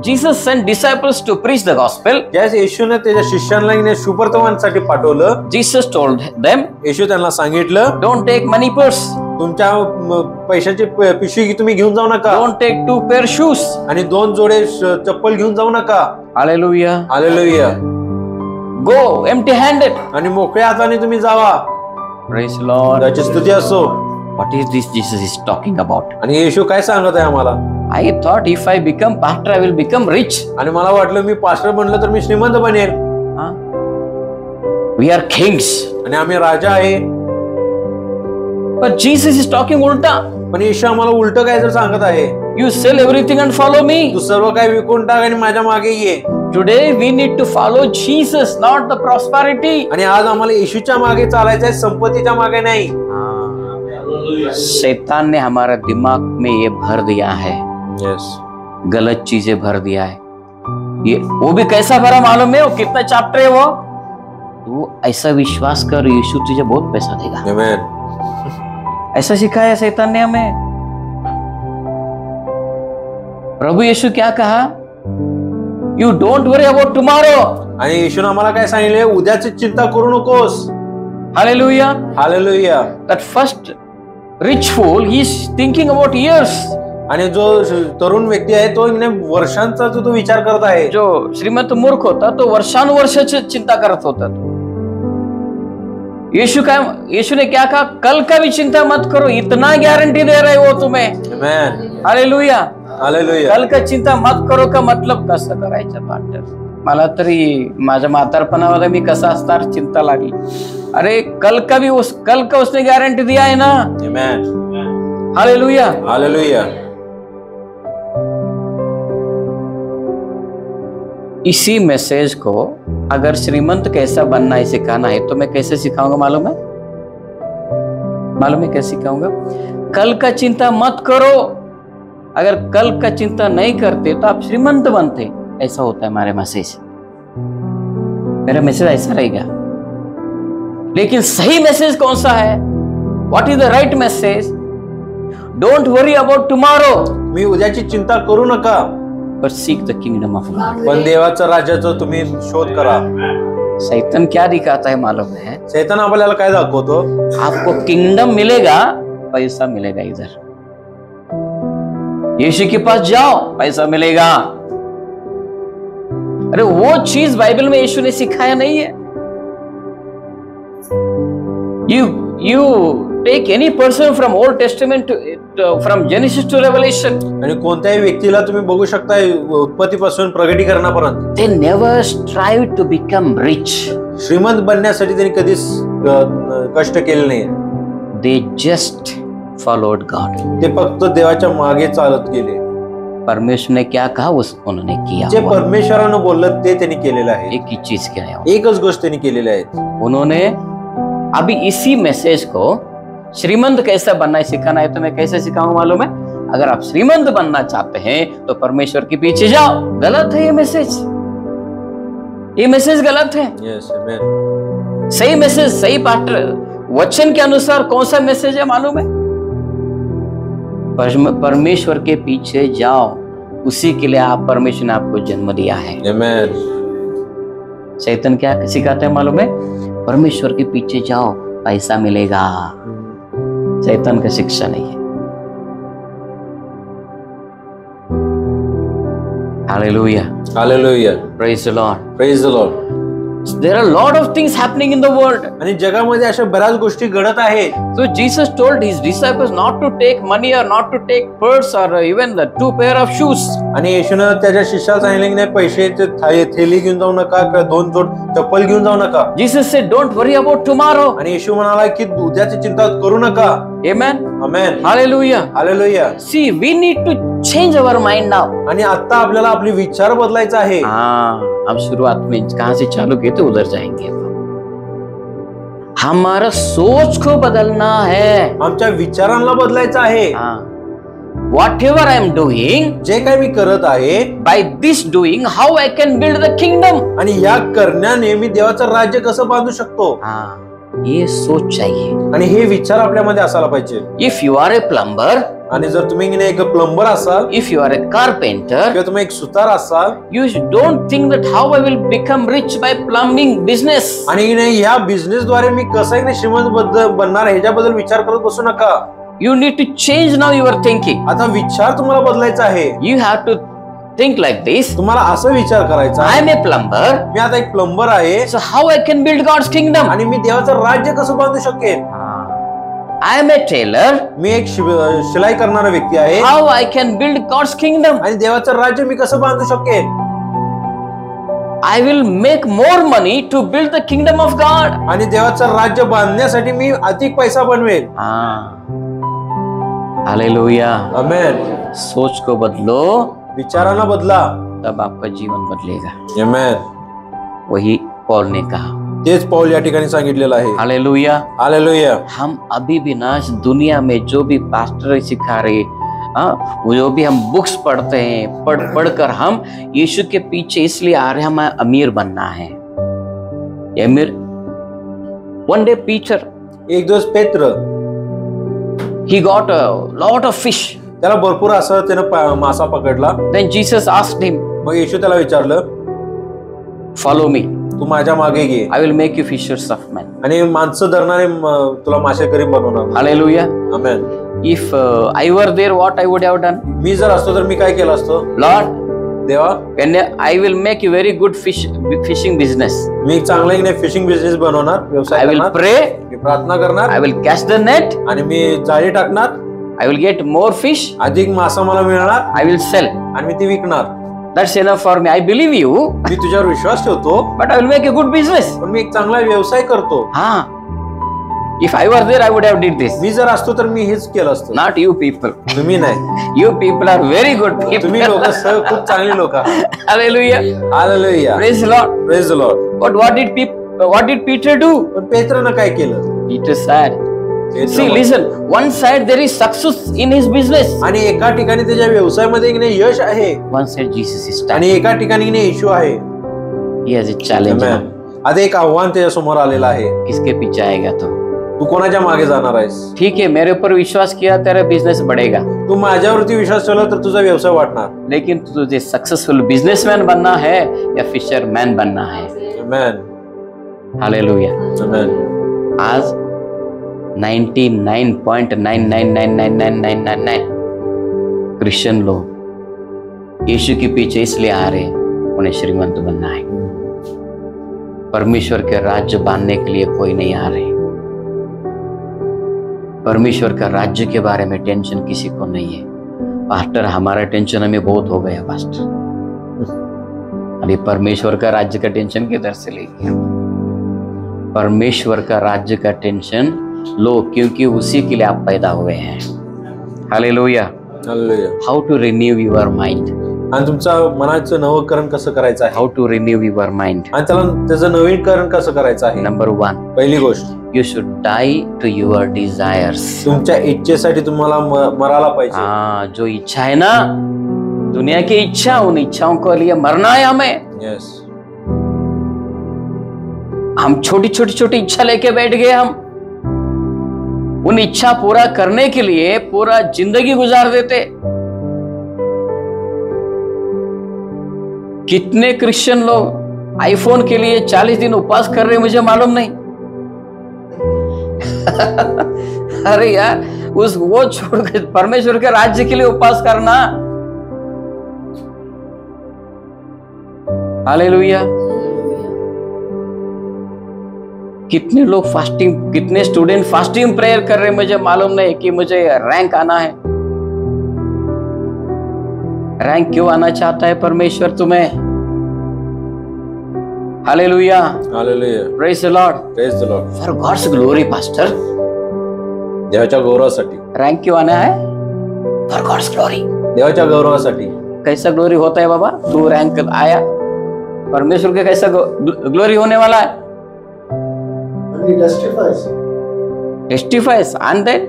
Jesus sent disciples to preach the gospel, ज्यावेळेस येशूने त्याच्या शिष्यांना सुवर्तमानासाठी पाठवलं, Jesus told them, येशू त्यांना सांगितलं, don't take money purse, तुमच्या पैशाची पिशवी तुम्ही घेऊन जाऊ नका, don't take 2 pair shoes. आणि 2 जोडे चप्पल घेऊन जाऊ नका. Hallelujah. Hallelujah. Go empty handed. आणि मोकळ्या हाताने तुम्ही जावा. Praise the Lord. त्याची स्तुती असो. What is this Jesus is talking about? आणि येशू काय सांगत आहे आम्हाला? I thought if I become pastor, I will become rich. आणि मला वाटलं मी पास्टर बनलं तर मी श्रीमंत बनेल. Huh? We are kings. आणि आम्ही राजा आहे. But Jesus is talking ulta. पण येशू आम्हाला उलट काय तर सांगत आहे, You sell everything and follow me. तू सर्व काय विकून टाक आणि माझ्या मागे ये. Today we need to follow Jesus, not the prosperity. आणि आज आम्हाला येशूच्या मागे चालायचं आहे, संपत्तीच्या मागे नाही. शैतान ने हमारा दिमाग में ये भर दिया है, गलत चीजें भर दिया है. ये वो भी कैसा भरा मालूम है? वो कितना चैप्टर है वो? तू ऐसा विश्वास कर, यीशु तुझे बहुत पैसा देगा. आमेन. ऐसा सिखाया शैतान ने हमें. प्रभु यीशु क्या कहा? You don't worry about tomorrow. आणि येशूने आम्हाला काय सांगितले? उद्याची चिंता करू नकोस. Hallelujah. Hallelujah. That first rich fool, he is thinking about years. आणि जो तरुण व्यक्ती आहे तो वर्षांचा जो तो विचार करत आहे. जो श्रीमंत मूर्ख होता तो वर्षानुवर्षाची चिंता करत होता. यीशु ने क्या कहा? कल का भी चिंता मत करो, इतना गारंटी दे रहे हो तुम्हें. आमेन. हालेलुया. हालेलुया. कल का चिंता मत करो का मतलब कसं करायचं पाठ? मला तरी माझ्या म्हातारपणामध्ये मी कसा असणार चिंता लागली. अरे कल का उसने गारंटी दिया है ना. आमेन. हालेलुया. हालेलुया. इसी मैसेज को अगर श्रीमंत कैसा बनना है सिखाना है तो मैं कैसे सिखाऊंगा मालूम है? कैसे सिखाऊंगा? कल का चिंता मत करो. अगर कल का चिंता नहीं करते तो आप श्रीमंत बनते. ऐसा होता है हमारे मैसेज. मेरा मैसेज ऐसा रहेगा. लेकिन सही मैसेज कौन सा है? What is the right message? Don't worry about tomorrow. मी उद्याची चिंता करू नका, but seek the kingdom of God. पण देवाचं राज्याचा तुम्ही शोध करा. शैतान क्या दिखाता है मालूम है? शैतान आपल्याला काय दाखवतो? आपको किंगडम मिलेगा, पैसा मिलेगा इधर. यीशु के पास जाओ, पैसा मिलेगा. अरे वो चीज बाइबल में यीशु ने सिखाया नहीं है. You take any person from Old Testament from Genesis to Revelation. आणि कोणत्याही व्यक्तीला तुम्ही बघू शकता उत्पत्तीपासून प्रगटीकरणापर्यंत. They never strive to become rich. श्रीमंत बनण्यासाठी त्यांनी कधीच कष्ट केले नाही. They just followed God. ते फक्त देवाच्या मागे चालत गेले. परमेश्वर ने क्या कहा उन्होंने किया. जे परमेश्वरानं बोललं ते त्यांनी केलेलं आहे. एक ही चीज क्या है? एकच गोष्ट त्यांनी केलेली आहे. उन्होंने अभी इसी मैसेज को श्रीमंत कैसा बनना है सिखाना है तो मैं कैसे सिखाऊं मालूम है? अगर आप श्रीमंत बनना चाहते हैं तो परमेश्वर के पीछे जाओ. गलत है ये मैसेज गलत है. Yes, amen. सही मैसेज, सही पास्टर वचन के अनुसार कौन सा मैसेज है मालूम है? परमेश्वर के पीछे जाओ. उसी के लिए आप परमेश्वर ने आपको जन्म दिया है. Amen. शैतान क्या सिखाते हैं मालूम है? परमेश्वर के पीछे जाओ, पैसा मिलेगा. शैतान का शिक्षा नहीं है. Hallelujah. Hallelujah. Praise the Lord. Praise the Lord. There are a lot of things happening in the world. आणि जगामध्ये अशा बऱ्याच गोष्टी घडत आहेत. So Jesus told his disciples not to take money or not to take purse or even the 2 pair of shoes. आणि येशूनं त्याच्या शिष्याला सांगितले की नाही पैशाची थैली घेऊन जाऊ नका किंवा 2 जोड चप्पल घेऊन जाऊ नका. Jesus said don't worry about tomorrow. आणि येशू म्हणाला की उद्याची चिंता करू नका. Amen. Amen. Hallelujah. Hallelujah. See, we need to change our mind now. आणि आता आपल्याला आपले विचार बदलायचा आहे. हम शुरुआत में कहां से चालू किए थे उधर जाएंगे. हमारा सोच को बदलना है. आमच्या विचारांना बदलायचं आहे. whatever I am doing, जे काही मी करत आहे by this doing, how I can build the kingdom. आणि या करण्याने मी देवाचं राज्य कसं बांधू शकतो. ये सोच चाहिए. आणि हे विचार आपल्यामध्ये असायला पाहिजे. If you are a plumber, आणि जर तुम्ही एक प्लंबर असाल, if you are a carpenter, किंवा तुम्ही एक सुतार असाल, you don't think that how I will become rich by plumbing business. आणि या बिझनेस द्वारे मी कसं श्रीमंत बनणार ह्याच्याबद्दल विचार करत बसू नका. You need to change now your thinking. आता विचार तुम्हाला बदलायचा आहे. You have to think like this. तुम्हाला असं विचार करायचा, I am a plumber. मी आता एक प्लंबर आहे, So how I can build God's kingdom? आणि मी देवाचं राज्य कसं बांधू शकेन. I am a tailor. मी एक शिलाई करणारा व्यक्ती आहे, How I can build God's kingdom? आणि देवाचं राज्य मी कसं बांधू शकेन. I will make more money to build the kingdom of God. आणि देवाचं राज्य बांधण्यासाठी मी अधिक पैसा बनवेल. हालेलुया. आमेन. सोच को बदलो, विचारांना बदला, तब आपका जीवन बदलेगा. आमेन. वही पौल ने कहा. तेच पौल या ठिकाणी सांगितलेलं आहे. हालेलुया. हालेलुया. हम अभी भी ना दुनिया में जो भी पास्टर सिखा रहे, जो भी हम बुक्स पढ़ते हैं, पढ़कर हम यीशु के पीछे इसलिए आ रहे हैं, हमें अमीर बनना है. अमीर. One day Peter, एक दिवस पेत्र, he got a lot of fish. त्याला भरपूर असं त्यानं मासा पकडला. Then Jesus asked him, मग येशू त्याला विचारलं, follow me. तू माझ्या मागे घे. I will make you fishers of men. आणि माणसं धरणारे तुला मासेकरी बनवणार. Hallelujah. Amen. If I were there, what I would have done? मी जर असतो तर मी काय केलं असतो. Lord, देवा, I will make you very good fishing business. मी चांगला फिशिंग बिझनेस बनवणार, व्यवसाय I will करणार. pray. मी प्रार्थना करणार. I will catch the net. आणि मी जाळी टाकणार. I will get more fish. अधिक मासा मला मिळणार. I will sell. आणि मी ती विकणार. That's enough for me. I believe you. मी तुझ्यावर विश्वास ठेवतो, But I will make a good business. पण मी एक चांगला व्यवसाय करतो. If I were there, I would have did this. मी जर असतो तर मी हेच केलं असतं. Not you people. तुम्ही नाही. You people are very good people. तुम्ही लोक खूप चांगली लोक आहात. Hallelujah. Hallelujah. Praise the Lord. Praise the Lord. But what did Peter do? पण पेत्रनं काय केलं. Peter said, see, listen, one side there is success in his business. आणि एका ठिकाणी त्याच्या व्यवसायामध्ये यश आहे. One side Jesus is आणि standing. एका ठिकाणी येशू आहे. He has a challenge. Amen. आता एक आव्हान त्याच्या समोर आलेलं आहे. किसके पीछे आएगा तो? तू कोणाच्या मागे जाणार आहेस. ठीक है, मेरे ऊपर विश्वास किया, तेरा बिजनेस बढ़ेगा. तू माझ्यावरती विश्वास ठेवला तर तुझा व्यवसाय वाढणार. लेकिन तुझे सक्सेसफुल बिजनेसमैन बनना है या फिशरमैन बनना है. आमेन. हालेलुया. आमेन. आज 99.9999999 क्रिश्चियन लोग यीशु के पीछे इसलिए आ रहे हैं, उन्हें श्रीमंत बनना है. परमेश्वर के राज्य बांधने के लिए कोई नहीं आ रहे. परमेश्वर का राज्य के बारे में टेंशन किसी को नहीं है. पास्टर, हमारा टेंशन हमें बहुत हो गया पास्टर. अरे परमेश्वर का राज्य का टेंशन किधर से लेंगे हम? परमेश्वर का राज्य का टेंशन लो, क्योंकि उसी के लिए आप पैदा हुए हैं. Hallelujah. Hallelujah. How to renew your mind. आणि तुमच्या मनाचं नवकरण कसं करायचं आहे. How to renew your mind. आणि त्याचं नवीनकरण कसं करायचं आहे. नंबर 1, पहिली गोष्ट, you should die to your desires. तुमच्या इच्छेसाठी तुम्हाला मरायला पाहिजे. जो इच्छा है ना, दुनिया की इच्छा, उन इच्छाओं के लिए मरना है हमें. यस. हम छोटी छोटी इच्छा लेके बैठ गए. हम उन इच्छा पूरा करने के लिए पूरा जिंदगी गुजार देते. कितने क्रिश्चियन लोग आईफोन के लिए 40 दिन उपवास कर रहे हैं, मुझे मालूम नहीं. अरे यार, वो छोड़ के परमेश्वर के राज्य के लिए उपवास करना. हालेलुया. कितने लोग फास्टिंग, कितने स्टूडेंट फास्टिंग प्रेयर कर रहे हैं, मुझे मालूम नहीं कि मुझे रैंक आना है. रैंक क्यों आना चाहता है परमेश्वर तुम्हें? Hallelujah. Hallelujah. Praise the Lord. Praise the Lord. For God's glory pastor. देवाच्या गौरवासाठी. रैंक क्यों आना है? For God's glory. देवाच्या गौरवासाठी. कैसा ग्लोरी होता है बाबा? तू रैंक आया, परमेश्वर के कैसा ग्लोरी होने वाला है? He testifies. Testifies and then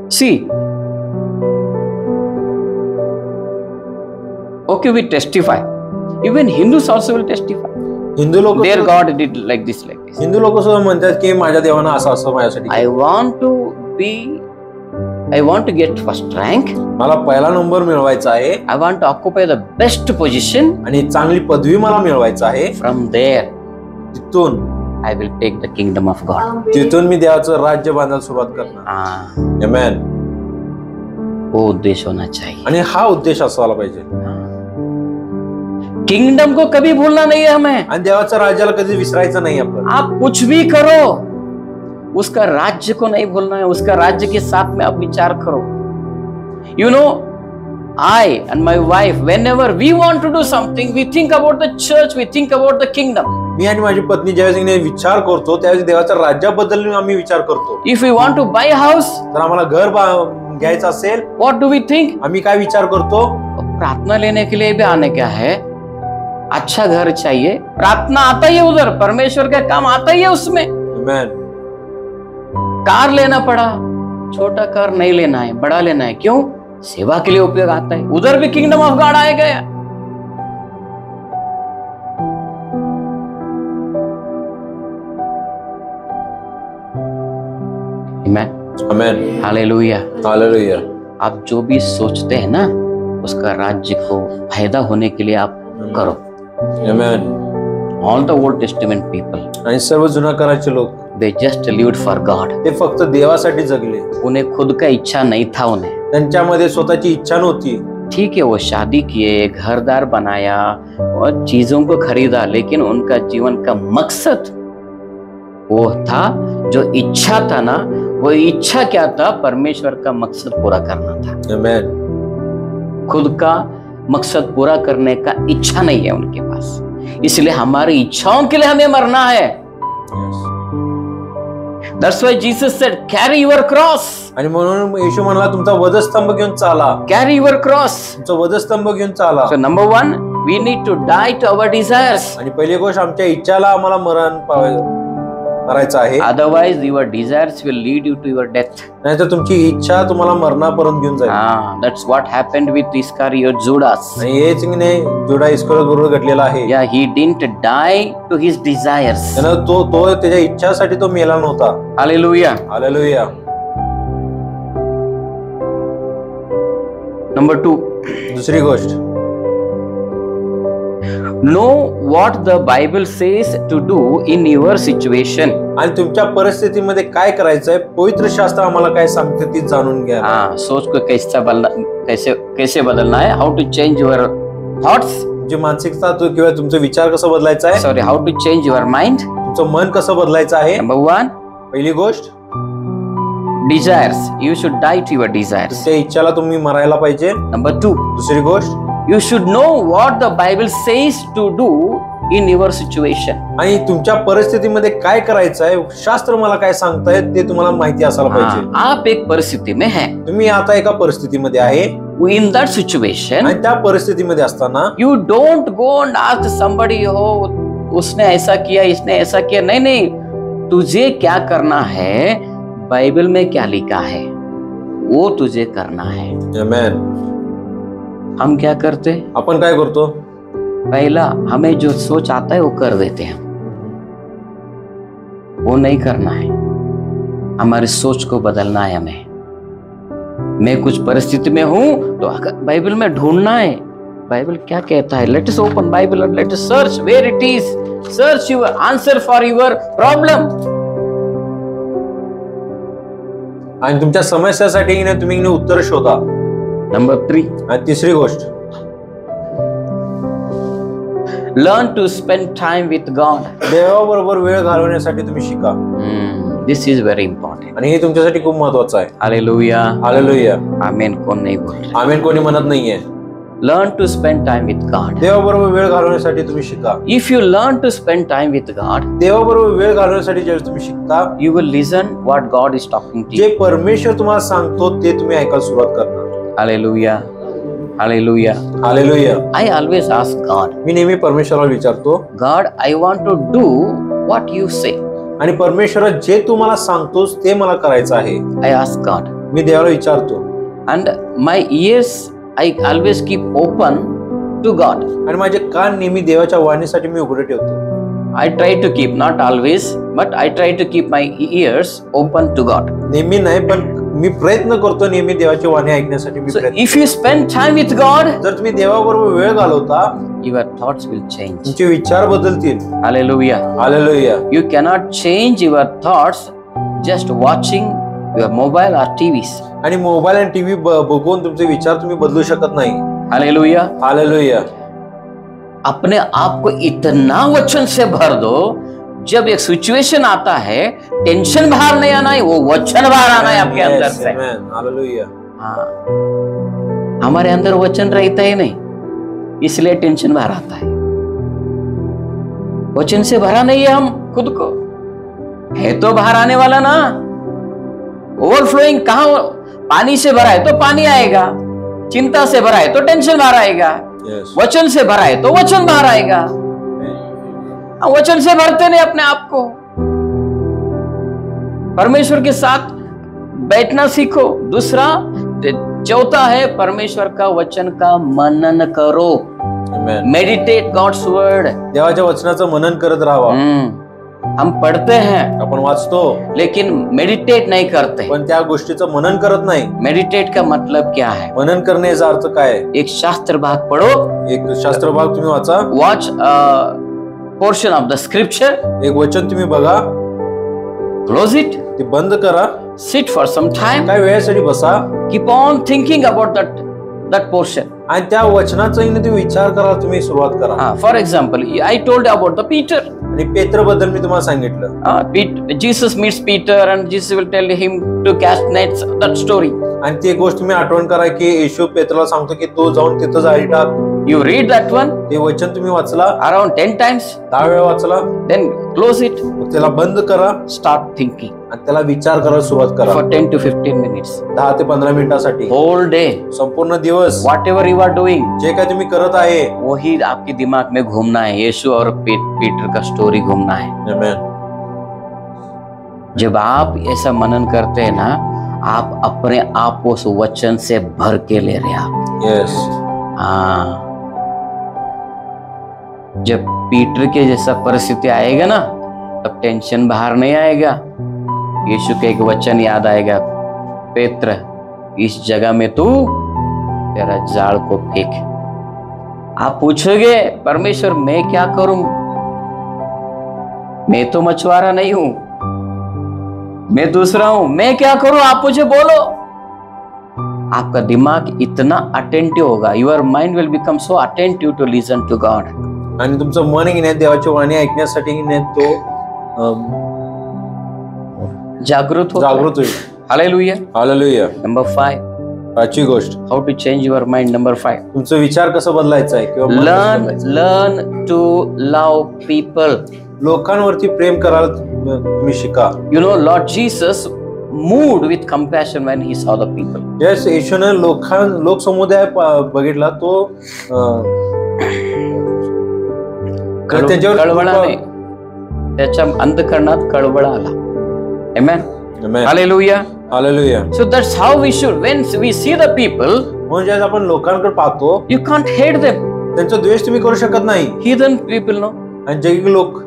See, okay, we testify. Even Hindus also will testify. Hindu लोक Their God did like this, like this. Hindu लोक सुद्धा म्हणतात की माझ्या देवानं असं असं माझ्यासाठी I want to get first rank. मला पहिला नंबर मिळवायचा आहे I want to occupy the best position. आणि चांगली पदवी मला मिळवायचं आहे. From there, तिथून I will take the kingdom of God. तिथून मी देवाचं राज्य बांधायला सुरुवात करणार. आमेन. वो उद्देश्य होना चाहिए. आणि हा उद्देश असायला पाहिजे. किंगडम को कभी भूलना नहीं है हमें. आणि देवाच्या राज्याला कधी विसरायचं नाही आपण. आप कुछ भी करो, उसका राज्य को नहीं भूलना है. उसका राज्य के साथ में आप विचार करो. You know, I and my wife, whenever we want to do something, we think about the church, we think about the kingdom. मी आणि माझी पत्नी ज्यावेळेस विचार करतो त्यावेळेस देवाच्या राज्याबद्दल आम्ही विचार करतो. If we want to buy a house, तर आम्हाला घर घ्यायचं असेल, what do we think? आम्ही काय विचार करतो? प्रार्थना लेने के लिए भी आने क्या है, अच्छा घर चाहिए. प्रार्थना आता ही है उधर, परमेश्वर का काम आता ही है उसमें. आमेन. कार लेना पड़ा, छोटा कार नहीं लेना है, बड़ा लेना है. क्यों? सेवा के लिए उपयोग आता है. उधर भी किंगडम ऑफ गॉड आएगा. आमेन. आमेन. हालेलुया. हालेलुया. आप जो भी सोचते हैं ना, उसका राज्य को फायदा होने के लिए आप करो. आमेन. All the Old Testament people, आणि सर्व जुना करायचे लोक, they just lived for God. ते फक्त देवासाठी जगले. उन्हें खुद का इच्छा नहीं था. उन्हें त्यांच्यामध्ये स्वतःची इच्छा नव्हती. ठीक है, वो शादी किए, घरदार बनाया और चीजों को खरीदा, लेकिन उनका जीवन का मकसद वो था, जो इच्छा था ना, वो इच्छा क्या था? परमेश्वर का मकसद पूरा करना था. आमेन. खुद का मकसद पूरा करने का इच्छा नहीं है उनके पास. इसलिए हमारी इच्छाओं के लिए हमें मरना है. That's why Jesus said, carry your cross. आणि म्हणून येशू म्हणाला, तुमचा वधस्तंभ घेऊन चाला. Carry your cross. तुमचा वधस्तंभ घेऊन चाला. So number 1, we need to die to our desires. आणि पहिली गोष्ट, आमच्या इच्छाला आम्हाला मरण करायचं आहे. Otherwise your desires will lead you to your death. नाहीतर तुमची इच्छा तुम्हाला मरणापर्यंत घेऊन जाईल. That's what happened with Iscariot Judas. आणि हेच जुडा इस्करियोत बरोबर घडलेला आहे. Yeah, he didn't die to his desires. त्यानं तो त्याच्या इच्छासाठी तो मेला नव्हता. Hallelujah. हालेलुया. Number 2, दुसरी गोष्ट, know what the Bible says to do in your situation. आणि तुमच्या परिस्थितीमध्ये काय करायचंय, पवित्र शास्त्र आम्हाला काय सांगते ती जाणून घ्या. सोच को कैसे बदलना है, how to change your thoughts. तुमची मानसिकता किंवा तुमचा विचार कसा बदलायचा आहे, Sorry, how to change your mind. तुमचं मन कसं बदलायचं आहे. Number 1, पहिली गोष्ट, desires. You should die to your desires. तुमच्या इच्छाला तुम्ही मरायला पाहिजे. Number 2, दुसरी गोष्ट, you should know what the Bible says to do in your situation. आणि तुमच्या परिस्थितीमध्ये काय करायचं आहे, शास्त्र मला काय सांगताय ते तुम्हाला माहिती असायला पाहिजे. आप एक परिस्थिति में हैं. तुम्ही आता एका परिस्थितीमध्ये आहे. In that situation, आणि त्या परिस्थितीमध्ये असताना you don't go and ask somebody, हो उसने ऐसा किया, इसने ऐसा किया. नहीं नहीं, तुझे क्या करना है, बाइबल में क्या लिखा है वो तुझे करना है. आमेन. हम क्या करते, आपण काय करतो, पहला हमें जो सोच आता है वो कर देते हैं. वो नहीं करना है. हमारी सोच को बदलना है. हमें, मैं कुछ परिस्थिति में हूं तो बाइबल में ढूंढना है, बाइबल क्या कहता है. लेट अस ओपन बाइबल और let us search where it is. Search your answer for your problem. आणि तुमच्या समस्यासाठी तुम्ही उत्तर शोधा. नंबर 3, आणि तिसरी गोष्ट, learn to spend time with God. देवाबरोबर वेळ घालवण्यासाठी तुम्ही शिका. This is very important. आणि हे तुमच्यासाठी खूप महत्वाचं आहे. Hallelujah. हालेलुया. आमेन. कोण नाही बोल रहा. आमेन कोणी म्हणत नाहीये. Learn to spend time with God. देवाबरोबर वेळ घालवण्यासाठी तुम्ही शिका. If you learn to spend time with God, देवाबरोबर वेळ घालवण्यासाठी ज्यावेळेस तुम्ही शिकता, you will listen what God is talking to जे you. परमेश्वर तुम्हाला सांगतो ते तुम्ही ऐकायला सुरुवात करणार. Hallelujah. Hallelujah. Hallelujah. I always ask God, मी नेहमी परमेश्वराला विचारतो, God, I want to do what you say. आणि परमेश्वर जे तू मला सांगतोस ते मला करायचं आहे. I ask God, मी देवाला विचारतो and my ears I always keep open to God. आणि माझे कान नेहमी देवाच्या वाणीसाठी मी उघडे ठेवतो. I try to keep, not always, but I try to keep my ears open to God. नेहमी नाही, पण मी प्रयत्न करतो नेहमी देवाची वाणी ऐकण्यासाठी मी So प्रयत्न. if you spend time with God, जर तुम्ही देवाबरोबर वेळ घालवता, your thoughts will change. तुमचे विचार बदलतील. Hallelujah. Hallelujah. You cannot change your thoughts just watching your mobile or TVs. आणि मोबाईल आणि टीव्ही बघून तुमचे विचार तुम्ही बदलू शकत नाही. Hallelujah. हालेलुया. अपने आप को इतना वचन से भर दो, जब एक सिचुएशन आता है, टेंशन बाहर नहीं आना है, वो वचन बाहर आना है आपके अंदर से. हालेलुया. हाँ, हमारे अंदर वचन रहता ही नहीं, इसलिए टेंशन बाहर आता है. वचन से भरा नहीं है हम खुद को, है तो बाहर आने वाला ना. ओवरफ्लोइंग कहाँ, पानी से भरा है तो पानी आएगा, चिंता से भरा है तो टेंशन बाहर आएगा, वचन से भरा है तो वचन बाहर आएगा. वचन से भरते नहीं अपने आप को. परमेश्वर के साथ बैठना सीखो. दूसरा, चौथा है परमेश्वर का वचन का मनन करो. Meditate God's word. देवाच्या वचनाचं मनन करत राहावा. हम पढ़ते हैं, आपण वाचतो, लेकिन मेडिटेट नहीं करते. पण त्या गोष्टीचं मनन करत नाही. मेडिटेट का मतलब क्या है? मनन करणे याचा अर्थ काय आहे? एक शास्त्र भाग पढ़ो, एक शास्त्र भाग तुम्ही वाचा. Watch portion of the scripture, एक वचन तुम्ही बघा, क्लोज इट, ते बंद करा, सिट फॉर सम टाइम, काय वेळेसाठी बसा, keep on thinking about that portion. आणि त्या वचनाचा तुम्ही विचार करा, तुम्ही सुरुवात करा. For example, I told you about the Peter. आणि पेत्र बद्दल मी तुम्हाला सांगितलं. Jesus meets Peter and Jesus will tell him to cast nets. That story. आणि ती गोष्ट तुम्ही आठवण करा की येशू पेत्राला सांगतो की तू जाऊन तिथं जाळी टाक. You read that one. ते वचन तुम्ही वाचला around 10 times. 10 वेळा वाचला. Then close it. मग त्याला बंद करा. Start thinking. आणि त्याला विचार करायला सुरुवात करा. For 10 to 15 minutes. 10 ते 15 मिनिटासाठी. Whole day. संपूर्ण दिवस. Whatever you are doing. जे काय तुम्ही करत आहे, वही आपके दिमाग में घूमना है. यीशु और पीटर का स्टोरी घूमना है. आमेन. जब आप ऐसा मनन करते हैं ना, आप अपने आप को उस वचन से भर के ले रहे आप. यस. हाँ, जब पीटर के जैसा परिस्थिति आएगा ना, तब टेंशन बाहर नहीं आएगा. यीशु के एक वचन याद आएगा, पेत्र इस जगह में तू तेरा जाल को फेंक. आप पूछोगे, परमेश्वर मैं क्या करूं, मैं तो मछुआरा नहीं हूं, मैं दूसरा हूं, मैं क्या करूं, आप मुझे बोलो. आपका दिमाग इतना अटेंटिव होगा, your mind will become so attentive to listen to God. आणि तुमचं मन घेण्यात, देवाची वाणी ऐकण्यासाठी घेण्यात तो जागृत होईल. हालेलुया. हालेलुया. नंबर 5, पाचवी गोष्ट, how to change your mind. Number 5, तुमचा विचार कसं बदलायचा आहे किंवा लर्न टू लव पीपल. लोकांवरती प्रेम करायला तुम्ही शिका. You know, Lord Jesus moved with compassion when he saw the people. Yes, येशूने लोक समुदाय बघितला, तो कळवळाने त्याच्या अंतःकरणात कळवळ आला. Amen. Hallelujah. Hallelujah. So that's how we should, when we see the people, म्हणजे आपण लोकांकडे पाहतो, you can't hate them. त्यांचा द्वेष तुम्ही करू शकत नाही. Heathen people, no? आणि जैविक लोक,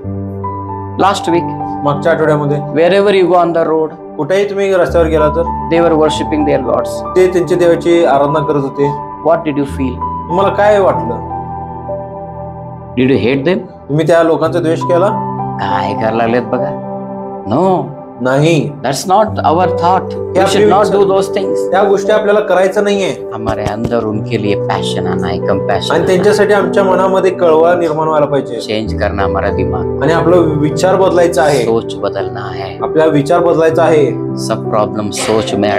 last week, मागच्या आठवड्यामध्ये, wherever you go on the road, कुठेही तुम्ही रस्त्यावर गेला तर they were worshiping their gods. ते त्यांच्या देवाची आराधना करत होते. What did you feel? तुम्हाला काय वाटलं? Did you hate them? तुम्ही त्या लोकांचा द्वेष केला? काय करायला लागलेत बघा. No. नाही. That's not our thought. We should not do those things. त्या गोष्टी आपल्याला करायचं नाहीये. हमारे अंदर उनके लिए पैशन आना है, कंपैशन. आणि त्यांच्यासाठी आमच्या मनामध्ये कळवळ निर्माण व्हायला पाहिजे. चेंज करना हमारा दिमाग. आणि आपला विचार बदलायचा आहे. सोच बदलना है. आपला विचार बदलायचा आहे. सब प्रॉब्लम सोच में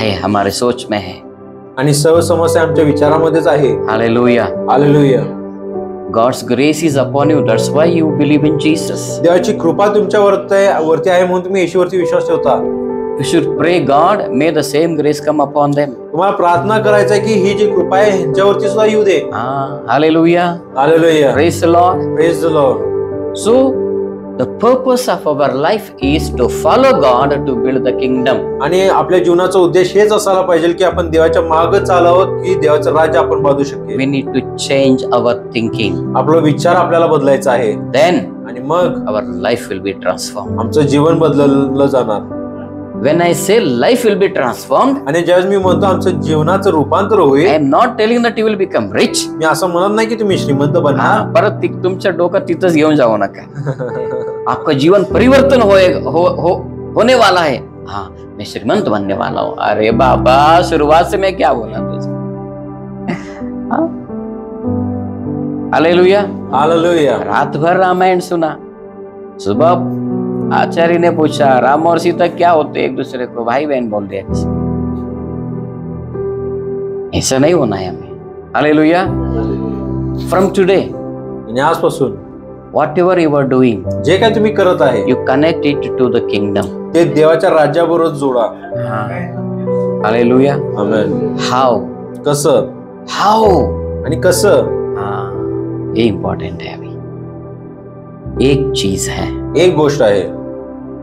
है, हमारे सोच में है. आणि सर्व समस्या आमच्या विचारामध्येच आहे. Hallelujah. Hallelujah. God's grace is upon you. That's why you believe in Jesus. देवाची कृपा तुमच्या वरती आहे म्हणून तुम्ही येशूवरती विश्वास ठेवता. You should pray, God, may the same grace come upon them. तुम्हाला प्रार्थना करायचं आहे की ही जी कृपा आहे ह्यांच्यावरती सुद्धा येऊ दे. Hallelujah. Hallelujah. Praise the Lord. Praise the Lord. So The purpose of our life is to follow God to build the kingdom. आणि आपल्या जीवनाचा उद्देश हेच असायला पाहिजे की आपण देवाच्या मागे चालावं की देवाचं राज्य आपण बांधू शकेल. We need to change our thinking. आपला विचार आपल्याला बदलायचा आहे. Then आणि मग our life will be transformed. आमचं जीवन बदललं जाणार. When I say life will be transformed, आणि ज्यावेळेस मी म्हणतो आमचं जीवनाचं रूपांतर I होईल, am not telling that you will become rich. मी असं म्हणत नाही की तुम्ही श्रीमंत बना. हा, परत तुमच्या डोक्यात तिथंच घेऊन जाऊ नका. आपका जीवन परिवर्तन होने वाला है. हाँ, मैं श्रीमंत बनने वाला हूँ. अरे बाबा, शुरुआत से मैं क्या बोला तुझे? हालेलुया. हालेलुया. रात भर रामायण सुना, सुबह आचार्य ने पूछा राम और सीता क्या होते, एक दूसरे को भाई बहन बोल दिया. ऐसा नहीं होना है हमें. हालेलुया. फ्रॉम टुडे, आणि आजपासून whatever you are doing, जे काय तुम्ही करत आहे you connect it to the kingdom. ते देवाच्या राज्याबरोबर जोडा. हालेलुया. आमेन. How? कसं? How? आणि कसं? ये इम्पॉर्टेंट है. अभी एक चीज है. एक गोष्ट आहे.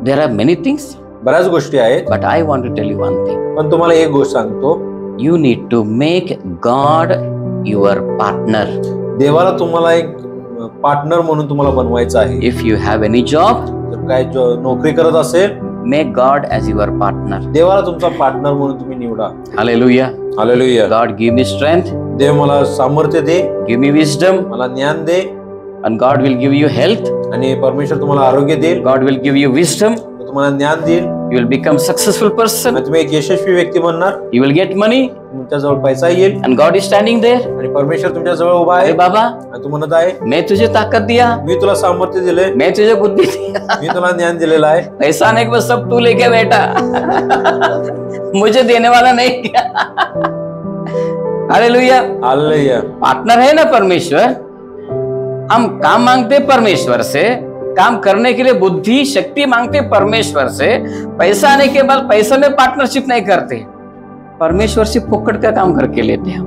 There are many things, बऱ्याच गोष्टी आहेत, but I want to tell you one thing. पण तुम्हाला एक गोष्ट सांगतो. You need to make God your partner. देवाला तुम्हाला एक पार्टनर म्हणून तुम्हाला बनवायचं आहे. If you have any job, जर काय नोकरी करत असेल, make God as your partner. देवाला तुमचा पार्टनर म्हणून तुम्ही निवडा. Hallelujah. Hallelujah. God give me strength, देव मला सामर्थ्य दे, give me wisdom, मला ज्ञान दे, and God will give you health. आणि परमेश्वर तुम्हाला आरोग्य देईल, God will give you wisdom. तुम्हाला ज्ञान देईल, You will become successful person. आणि तुम्ही एक यशस्वी व्यक्ती बनणार. You will get money, तुमच्याजवळ पैसा येईल, and God is standing there. आणि परमेश्वर तुमच्या जवळ उभा अरे आहे. बाबा, आणि तू म्हणत आहे मैं तुझे ताकत दिया, मी तुला सामर्थ्य दिले, मैं तुझे बुद्धि दिया, मी तुला ज्ञान दिलेलं आहे. पैसा आने के बाद सब तू लेके बैठा, मुझे देने वाला नहीं क्या? हालेलुया. हालेलुया. पार्टनर है ना परमेश्वर. हम काम मांगते परमेश्वर से, काम करने के लिए बुद्धि शक्ति मांगते परमेश्वर से. पैसा आने के बाद पैसा में पार्टनरशिप नहीं करते, परमेश्वर से फोकट का काम करके लेते हम.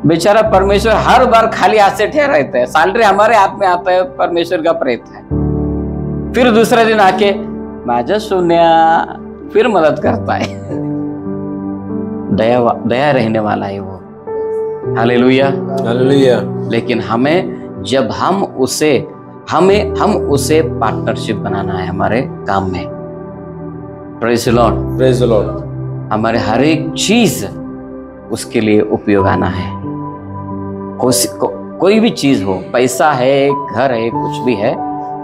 बेचारा परमेश्वर हर बार खाली हाथ से ठहराता है. सैलरी हमारे हाथ में आता है, परमेश्वर का रहता है. फिर दूसरे दिन आके माझा सोन्या फिर मदद करता है. दया रहने वाला है वो. हालेलुया. हालेलुया. लेकिन हमें जब हम उसे पार्टनरशिप बनाना है हमारे काम में. Praise the Lord. Praise the Lord. हमारे हर एक चीज उसके लिए उपयोग आना है. कोई भी चीज हो, पैसा है, घर है, कुछ भी है,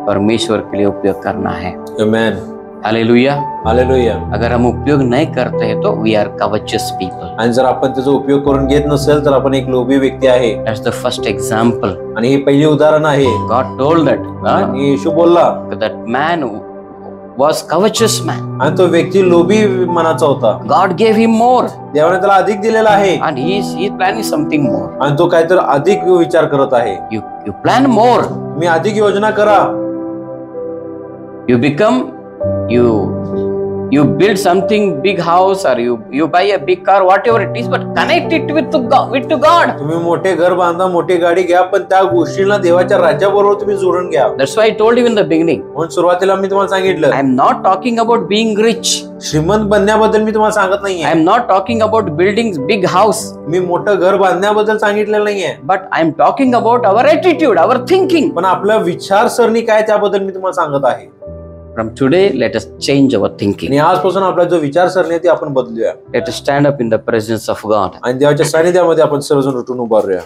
परमेश्वर के लिए उपयोग करना है. आमेन. हालेलुया. हालेलुया. अगर हम उपयोग नहीं करते हैं तो वी आर कवचियस पीपल. आणि जर आपण त्याचा उपयोग करून घेत नसेल तर आपण एक लोभी व्यक्ती आहे. That's the first example. आणि हे पहिले उदाहरण आहे. God told that आणि येशू बोलला that man was covetous man. आणि तो व्यक्ती लोभी मनाचा होता. God gave him more, देवाने त्याला अधिक दिलेला आहे, and he is planning something more. आणि तो काहीतरी अधिक विचार करत आहे. You plan more. तुम्ही अधिक योजना करा. You build something big house, or you buy a big car, whatever it is, but connect it with God. तुम्ही मोठे घर बांधा, मोठी गाडी घ्या, पण त्या गोष्टीला देवाच्या राज्याबरोबर तुम्ही जोडून घ्या. That's why I told you in the beginning. म्हणून सुरुवातीला मी तुम्हाला सांगितलं, I am not talking about being rich. श्रीमंत बनण्याबद्दल मी तुम्हाला सांगत नाहीये. I am not talking about building big house. मी मोठं घर बांधण्याबद्दल सांगितलेलं नाहीये. But I am talking about our attitude, our thinking. पण आपलं विचारसरणी काय त्याबद्दल मी तुम्हाला सांगत आहे. From today, let us change our thinking. आणि आजपासून आपला जो विचारसरणी आहे ती आपण बदलूया. Let us stand up in the presence of God. आणि देवाच्या सानिध्यामध्ये आपण सर्वजण उठून उभा राहूया.